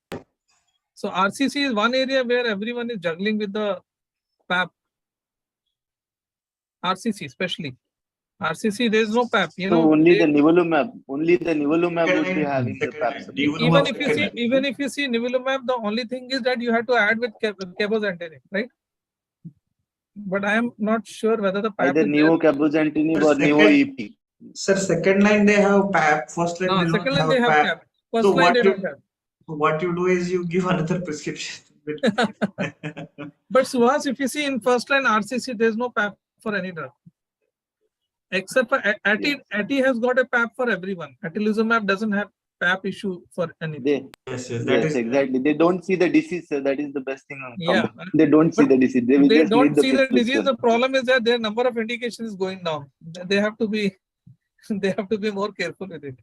So RCC is one area where everyone is juggling with the PAP. RCC especially. RCC, there is no PAP. So only the nivolumab would be having the PAP. Even if you see nivolumab, the only thing is that you have to add with cabozantinib, right? But I am not sure whether the PAP either nivo-cabozantinib or nivo-EP. Sir, second line they have PAP. First line second line they have PAP. First line they don't have. what you do is you give another prescription. But Suhas, if you see in first line RCC, there's no PAP for any drug. Except for ATI has got a PAP for everyone. Atezolizumab doesn't have PAP issue for anything. Yes, that Yes, is exactly. They don't see the disease. That is the best thing. Yeah. They don't see But the disease. They will they just don't need the see the disease. prescription. The problem is that their number of indications is going down. They have to be they have to be more careful with it.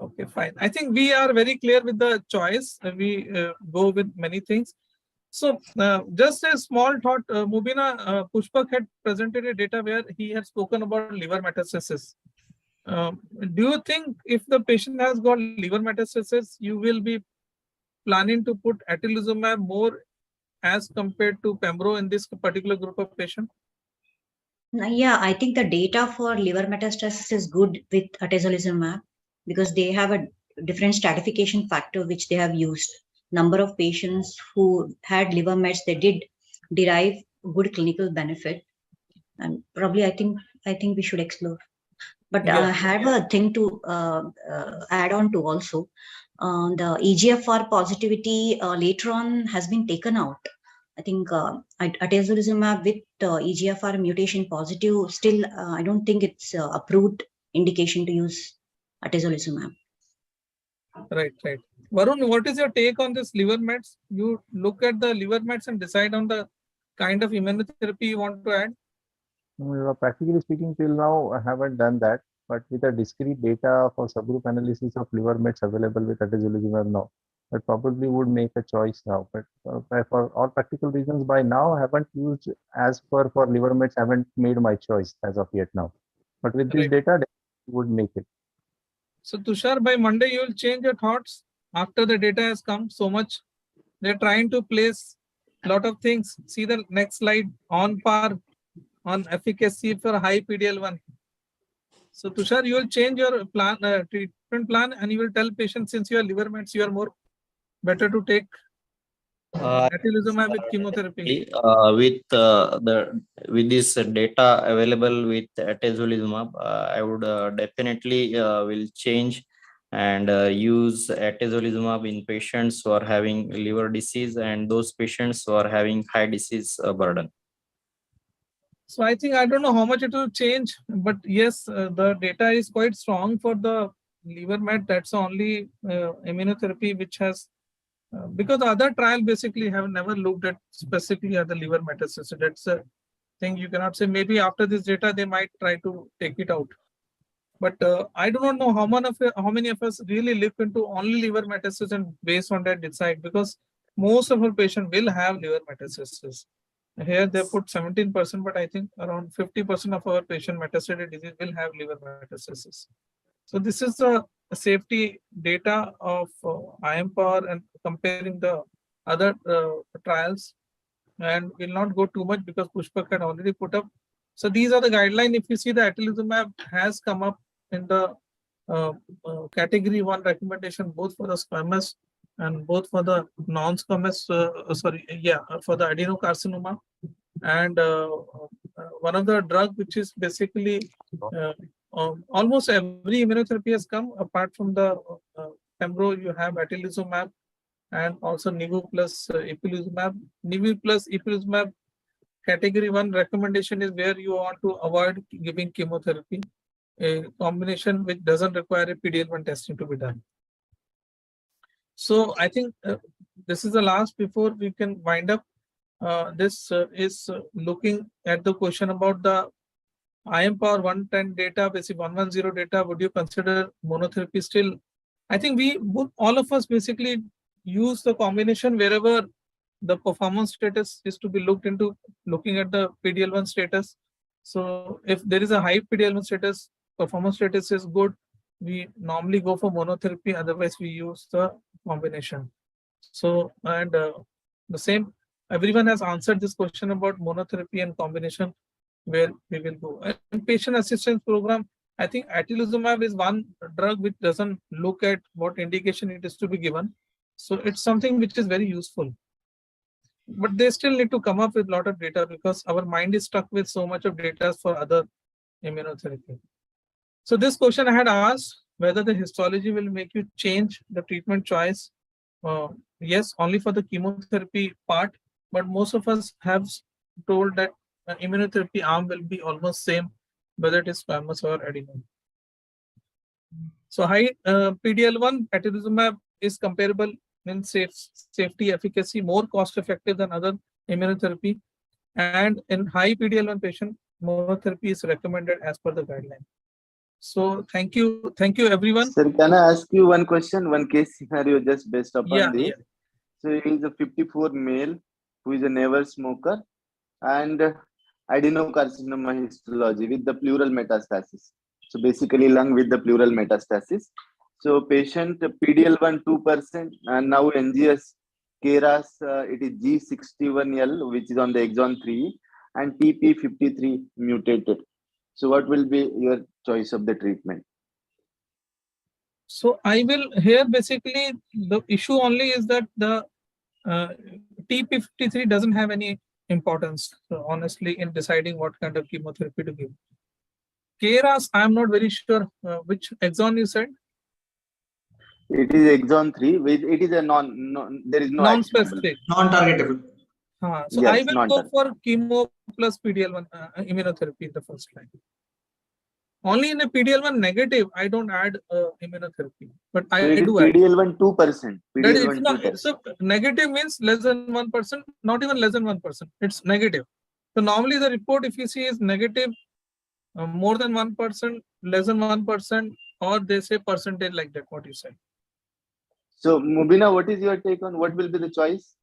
Okay, fine. I think we are very clear with the choice. We go with many things. So just a small thought, Mubina, Pushpak had presented a data where he had spoken about liver metastasis. Do you think if the patient has got liver metastasis, you will be planning to put atezolizumab more as compared to pembro in this particular group of patient? Yeah, I think the data for liver metastasis is good with atezolizumab because they have a different stratification factor which they have used. Number of patients who had liver mets, they did derive good clinical benefit, and probably I think we should explore. But I have a thing to add on to also. The EGFR positivity later on has been taken out. I think atezolizumab with EGFR mutation positive, still I don't think it's approved indication to use atezolizumab. Right. Varun, what is your take on this liver mets? You look at the liver mets and decide on the kind of immunotherapy you want to add? Practically speaking, till now, I haven't done that. But with the discrete data for subgroup analysis of liver mets available with atezolizumab now, I probably would make a choice now. But for all practical reasons, by now, I haven't used as per for liver mets, I haven't made my choice as of yet now. But with this data, definitely would make it. So Tushar, by Monday, you will change your thoughts after the data has come so much. They're trying to place a lot of things. See the next slide, on par on efficacy for high PDL1. So Tushar, you will change your plan, treatment plan, and you will tell patients since you are liver mets, you are more better to take atezolizumab with chemotherapy. With this data available with atezolizumab, I would definitely will change and use atezolizumab in patients who are having liver disease and those patients who are having high disease burden. So I think I don't know how much it will change, but yes, the data is quite strong for the liver met. That's the only immunotherapy which has, because the other trial basically have never looked at specifically at the liver metastasis. So that's a thing you cannot say. Maybe after this data they might try to take it out. But I do not know how many of us really look into only liver metastasis and based on that decide, because most of our patients will have liver metastasis. Here they put 17%, but I think around 50% of our patient metastatic disease will have liver metastasis. So this is the safety data of IMPOWER and comparing the other trials, and will not go too much because Pushpak had already put up. So these are the guidelines. If you see, the atezolizumab has come up in the category 1 recommendation, both for the squamous and both for the non-squamous, for the adenocarcinoma. And one of the drug which is basically almost every immunotherapy has come apart from the pembro. You have atezolizumab and also nivo plus ipilimumab. Nivo plus ipilimumab category 1 recommendation is where you want to avoid giving chemotherapy, a combination which doesn't require a PDL1 testing to be done. So I think this is the last before we can wind up. This is looking at the question about the IMPOWER 110 data, basically 110 data. Would you consider monotherapy still? I think all of us basically use the combination wherever the performance status is to be looked into, looking at the PDL1 status. So if there is a high PDL1 status, performance status is good, we normally go for monotherapy, otherwise we use the combination. So, and the same, everyone has answered this question about monotherapy and combination, where we will go. And patient assistance program, I think atezolizumab is one drug which doesn't look at what indication it is to be given. So it's something which is very useful. But they still need to come up with a lot of data because our mind is stuck with so much of data for other immunotherapy. So this question I had asked, whether the histology will make you change the treatment choice yes, only for the chemotherapy part, but most of us have told that immunotherapy arm will be almost same, whether it is squamous or adenoma. So high PD-L1 atezolizumab is comparable in safety, efficacy, more cost effective than other immunotherapy. And in high PD-L1 patient, monotherapy is recommended as per the guideline. So thank you everyone. Sir, can I ask you one question, one case scenario just based upon Yeah, this? yeah. So he is a 54 male who is a never smoker and adenocarcinoma histology with the pleural metastasis. So basically lung with the pleural metastasis. So patient PDL1 2% and now NGS KRAS it is G61L which is on the exon 3 and TP53 mutated. So what will be your choice of the treatment? So I will here basically the issue only is that the TP53 doesn't have any importance, so honestly, in deciding what kind of chemotherapy to give. KRAS, I'm not very sure which exon you said. It is exon 3. It is a there is no actionable. Non-specific. Non-targetable. So Yes, I will go non-target. for chemo plus PDL1 immunotherapy in the first line. Only in a PDL1 negative, I don't add immunotherapy, but So I it is do add. PDL1 2%. That is PDL1 not, 2%. so negative means less than 1%, not even less than 1%. It's negative. So normally the report, if you see, is negative, more than 1%, less than 1%, or they say percentage like that, what you said. So Mubina, what is your take on what will be the choice?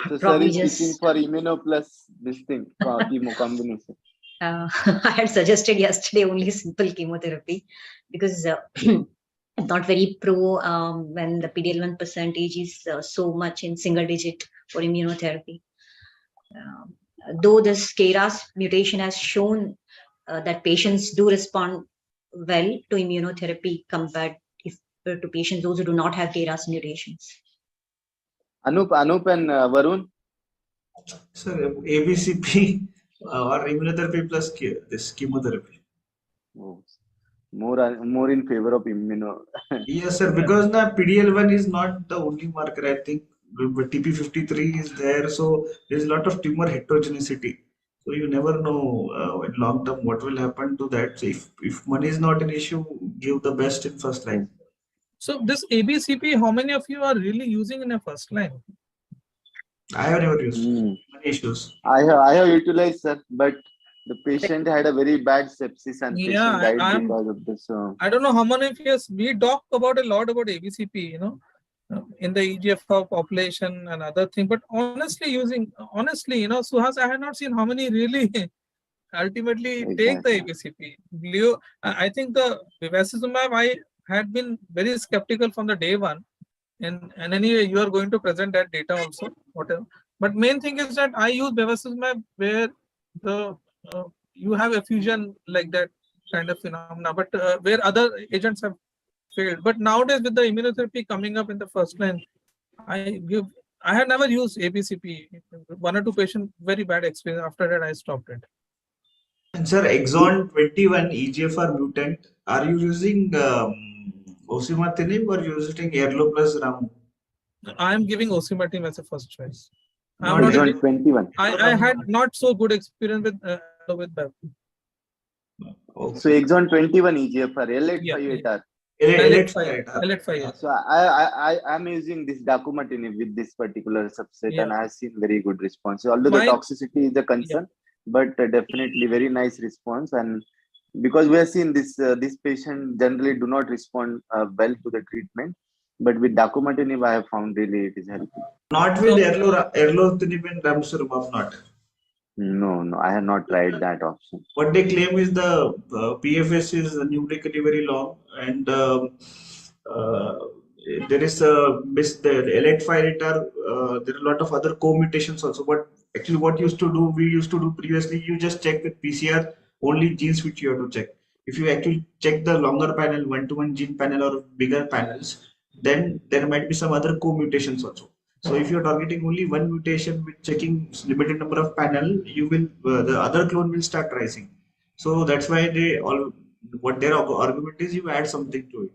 So sir Probably is pitching just for immuno plus this thing, chemo combination. I had suggested yesterday only simple chemotherapy because I'm not very pro when the PDL1 percentage is so much in single digit for immunotherapy. Though this KRAS mutation has shown that patients do respond well to immunotherapy compared to patients those who do not have KRAS mutations. Anup and Varun. Sir, ABCP or immunotherapy plus this chemotherapy. Oh, more in favor of immuno. Yes, sir, because the PDL1 is not the only marker. I think but TP53 is there, so there's a lot of tumor heterogeneity. So you never know in long term what will happen to that. So if money is not an issue, give the best in first line. So this ABCP, how many of you are really using in a first line? I have never used Hmm. money issues. I have utilized, sir, but the patient had a very bad sepsis and patient died because of this. I don't know how many of you, we talk about a lot about ABCP, in the EGFR population and other thing, but honestly, Suhas, I have not seen how many really ultimately take the ABCP. I think the bevacizumab, I had been very skeptical from the day one. And anyway, you are going to present that data also, whatever. But main thing is that I use bevacizumab where the you have effusion like that kind of phenomena, but where other agents have failed. But nowadays with the immunotherapy coming up in the first line, I have never used ABCP. One or two patients, very bad experience. After that, I stopped it. And sir, exon 21 EGFR mutant, are you using osimertinib or using Airlo plus Ramu? I am giving osimertinib as a first choice. Not Exon 21. I had not so good experience with Bev. So exon 21 EGFR, L858R. L858R. So I'm using this dacumatinib with this particular subset, and I have seen very good response. Although the toxicity is a concern, but definitely very nice response. And because we have seen this, this patient generally do not respond well to the treatment, but with dacumatinib, I have found really it is helpful. Not with erlotinib and ramucirumab, not. No, I have not tried that option. What they claim is the PFS is numerically very long, and there is the L858R. There are a lot of other co-mutations also. But actually, what we used to do previously, you just check with PCR only genes which you have to check. If you actually check the longer panel, one-to-one gene panel or bigger panels, then there might be some other co-mutations also. So if you're targeting only one mutation with checking limited number of panel, you will the other clone will start rising. So that's why what their argument is, you add something to it.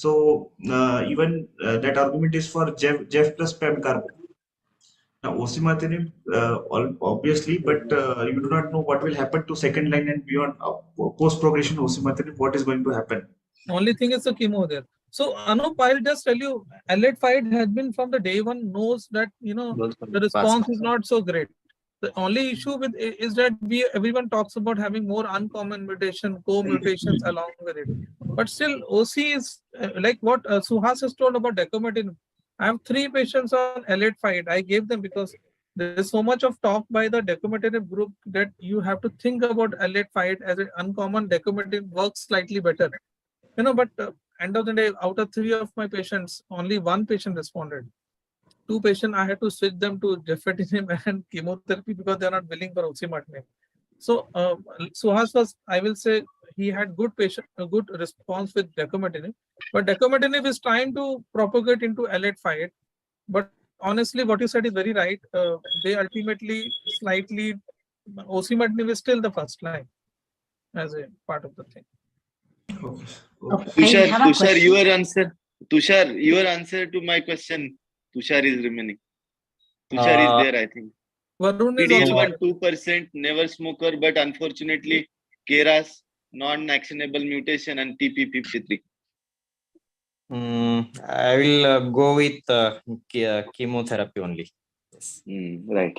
So even that argument is for Jeff plus Pem carbo. Now, osimertinib, obviously, but you do not know what will happen to second line and beyond post progression osimertinib. What is going to happen? Only thing is the chemo there. So Anup, I'll just tell you, allied fight has been from the day one knows that the response is not so great. The only issue with is that everyone talks about having more uncommon mutation, co-mutations along with it. But still, OC is like what Suhas has told about decometin. I have 3 patients on allied fight. I gave them because there is so much of talk by the decometin group that you have to think about allied fight as an uncommon decometin works slightly better. But end of the day, out of 3 of my patients, only 1 patient responded. 2 patients, I had to switch them to gefetinib and chemotherapy because they're not willing for osimertinib. So Suhas was, I will say, he had a good response with decometinib, but decometinib is trying to propagate into allied fight. But honestly, what you said is very right. They ultimately slightly, osimertinib is still the first line as a part of the thing. Tushar, your answer to my question. Tushar is remaining. Tushar is there, I think. Varun is PD-L1 2%, never smoker, but unfortunately, KRAS, non-actionable mutation, and TP53. I will go with chemotherapy only. Yes. Right.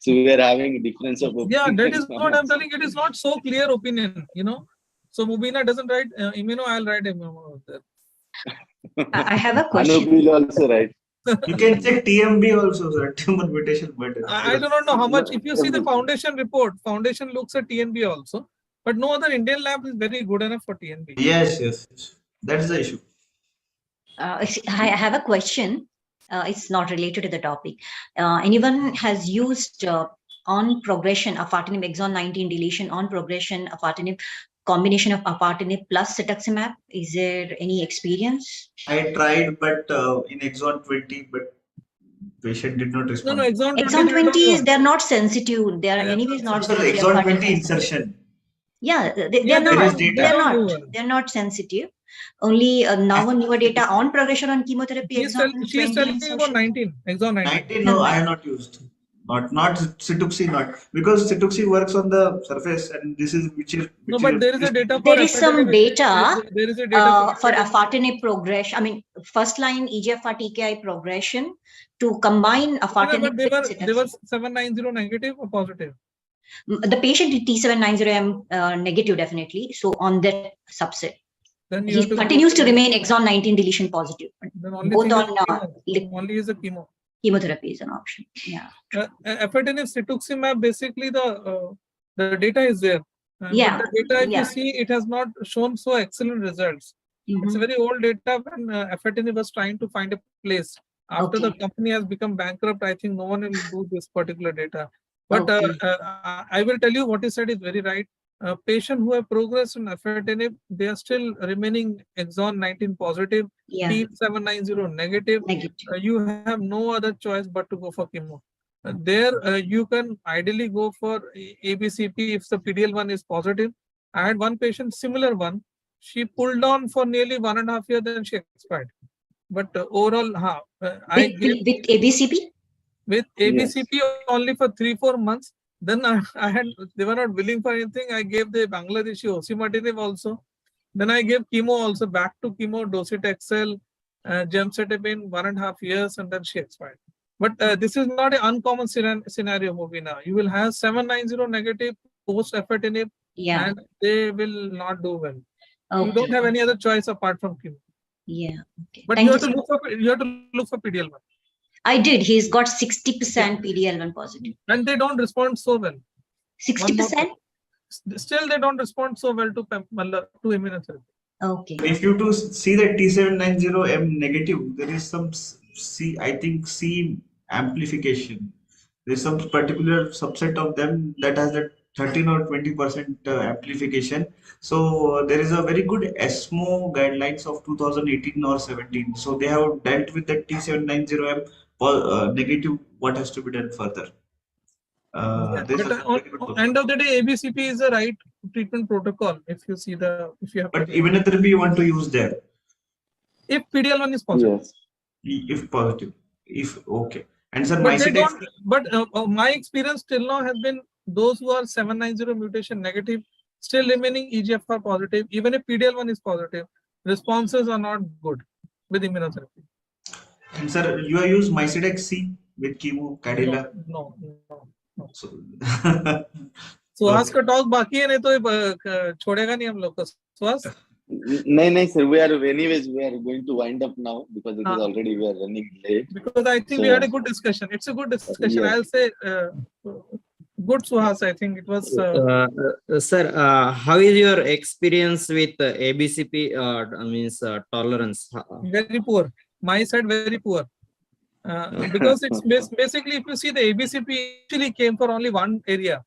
So we are having difference of opinion. Yeah, that is what I'm telling. It is not so clear opinion, So Mubina doesn't write immuno, I'll write immuno there. I have a question. Anup will also write. You can check TMB also, sir. Tumor mutation burden. I do not know how much. If you see the foundation report, foundation looks at TNB also, but no other Indian lab is very good enough for TNB. Yes. That's the issue. I have a question. It's not related to the topic. Anyone has used on progression afatinib exon 19 deletion on progression afatinib combination of afatinib plus cetuximab? Is there any experience? I tried, but in exon 20, but patient did not respond. No, exon 20 is they're not sensitive. They are anyways not sensitive. Exon 20 insertion. Yeah, they're not sensitive. Only now newer data on progression on chemotherapy. She's telling me about 19, exon 19. No, I have not used. Not Cetuxi, not because Cetuxi works on the surface, and this is which is. No, but there is a data. There is some data. There is a data for afatinib progression. I mean, first line EGFR TKI progression to combine afatinib. They were 790 negative or positive. The patient is T790M negative, definitely. So on that subset, then he continues to remain exon 19 deletion positive. Both on only is a chemo. Chemotherapy is an option. Yeah. Afatinib cetuximab, basically the data is there. But the data, if you see, it has not shown so excellent results. It's a very old data when afatinib was trying to find a place. After the company has become bankrupt, I think no one will do this particular data. But I will tell you what you said is very right. Patients who have progressed in afatinib, they are still remaining exon 19 positive, T790 negative. You have no other choice but to go for chemo. There you can ideally go for ABCP if the PDL1 is positive. I had one patient, similar one. She pulled on for nearly 1.5 years, then she expired. But overall, with ABCP? With ABCP only for 3-4 months. Then they were not willing for anything. I gave the Bangladeshi osimertinib also. Then I gave chemo also, back to chemo, docetaxel, gemcitabine, 1.5 years, and then she expired. But this is not an uncommon scenario, Mubina. You will have 790 negative post afatinib, and they will not do well. You don't have any other choice apart from chemo. Yeah. But you have to look for PDL1. I did. He's got 60% PDL1 positive. And they don't respond so well. 60%? Still, they don't respond so well to immunotherapy. Okay. If you to see that T790M negative, there is some C amplification. There is some particular subset of them that has that 13 or 20% amplification. So there is a very good ESMO guidelines of 2018 or 17. So they have dealt with the T790M negative. What has to be done further? But end of the day, ABCP is the right treatment protocol. If you see if you have. But immunotherapy you want to use there? If PDL1 is positive. Yes. If positive. If okay. And sir, But they MyCTX. don't. But my experience till now has been those who are 790 mutation negative, still remaining EGFR positive, even if PDL1 is positive, responses are not good with immunotherapy. And sir, you have used MyCTX C with chemo, Cadila. No. So, Suhas का talk बाकी है नहीं तो छोड़ेगा नहीं हम लोग को Suhas. No, sir. We are going to wind up now because it is already we are running late. Because I think we had a good discussion. It's a good discussion. Yes. I'll say good, Suhas. I think it was. Sir, how is your experience with ABCP means tolerance? Very poor. My side very poor. Because it's basically, if you see, the ABCP actually came for only one area.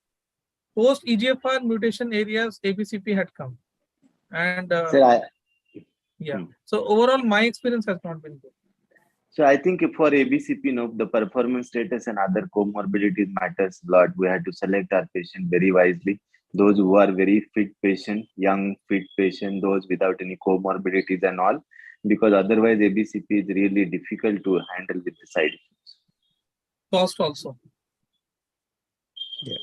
Post EGFR mutation areas, ABCP had come. And Sir, so overall, my experience has not been good. So I think for ABCP, the performance status and other comorbidities matters a lot. We had to select our patient very wisely. Those who are very fit patient, young fit patient, those without any comorbidities and all, because otherwise ABCP is really difficult to handle with the side effects. Cost also. Yeah.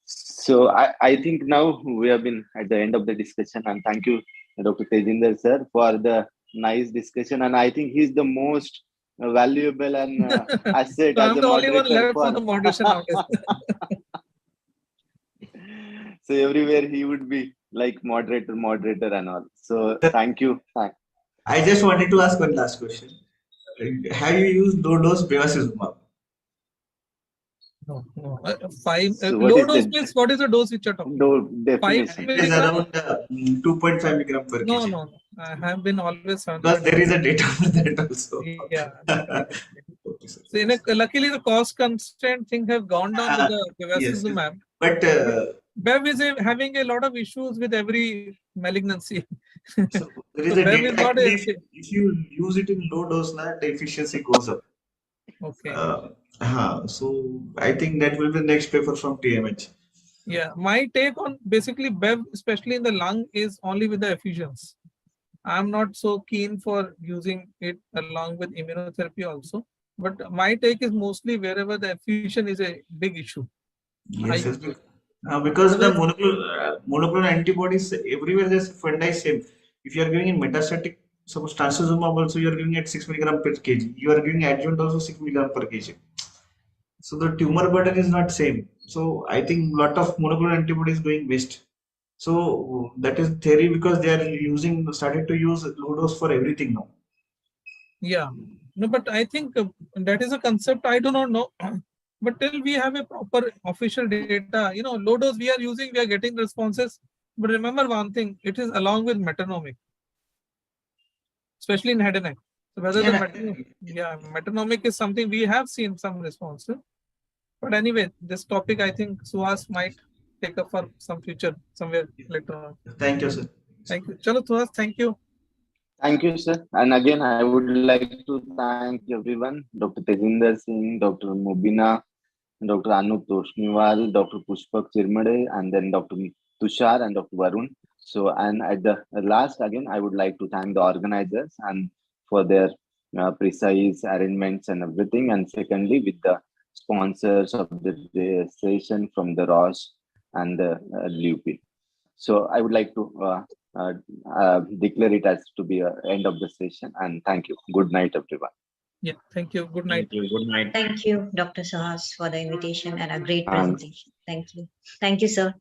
So I think now we have been at the end of the discussion, and thank you, Dr. Tejinder sir, for the nice discussion. And I think he's the most valuable and asset So as I'm a the only one moderator left for the moderation nowadays. So everywhere he would be like moderator and all. So thank you. I just wanted to ask one last question. Have you used low-dose bevacizumab? No. 5 So low dose means what is the dose which you're talking about? Definition. 5 It is milligram? around 2.5 milligram per kg. No. I have been always. Because there is a data for that also. Yeah. Okay, sir. So luckily the cost constraint thing have gone down with the Yes. bevacizumab. But Bev is having a lot of issues with every malignancy. so there is So a Bev data. is not Actually, if you use it in low dose, the efficiency goes up. okay. So I think that will be the next paper from TMH. Yeah, my take on basically Bev, especially in the lung, is only with the effusions. I'm not so keen for using it along with immunotherapy also. But my take is mostly wherever the effusion is a big issue. Yes, because the monoclonal antibodies everywhere there's fundi same. If you are giving in metastatic, suppose trastuzumab also you are giving at 6 milligram per kg. You are giving adjuvant also 6 milligram per kg. So the tumor burden is not same. So I think lot of monoclonal antibodies going waste. So that is theory because they are started to use low dose for everything now. Yeah, no, but I think that is a concept I do not know. But till we have a proper official data, low dose we are getting responses. But remember one thing, it is along with metonomic, especially in head and neck. So whether metonomic is something we have seen some responses. But anyway, this topic I think Suhas might take up for some future somewhere later on. Thank you, sir. Thank you. Chalo, Suhas, thank you. Thank you, sir. And again, I would like to thank everyone, Dr. Tejinder Singh, Dr. Mubina, Dr. Anup Toshniwal, Dr. Pushpak Chirmade, and then Dr. Tushar and Dr. Varun. So, and at the last, again, I would like to thank the organizers and for their precise arrangements and everything. And secondly, with the sponsors of the session from the Roche and the Lupin. So I would like to declare it as to be the end of the session. And thank you. Good night, everyone. Yeah, thank you. Good night. Thank you. Good night. Thank you, Dr. Suhas, for the invitation and a great presentation. Thank you. Thank you, sir.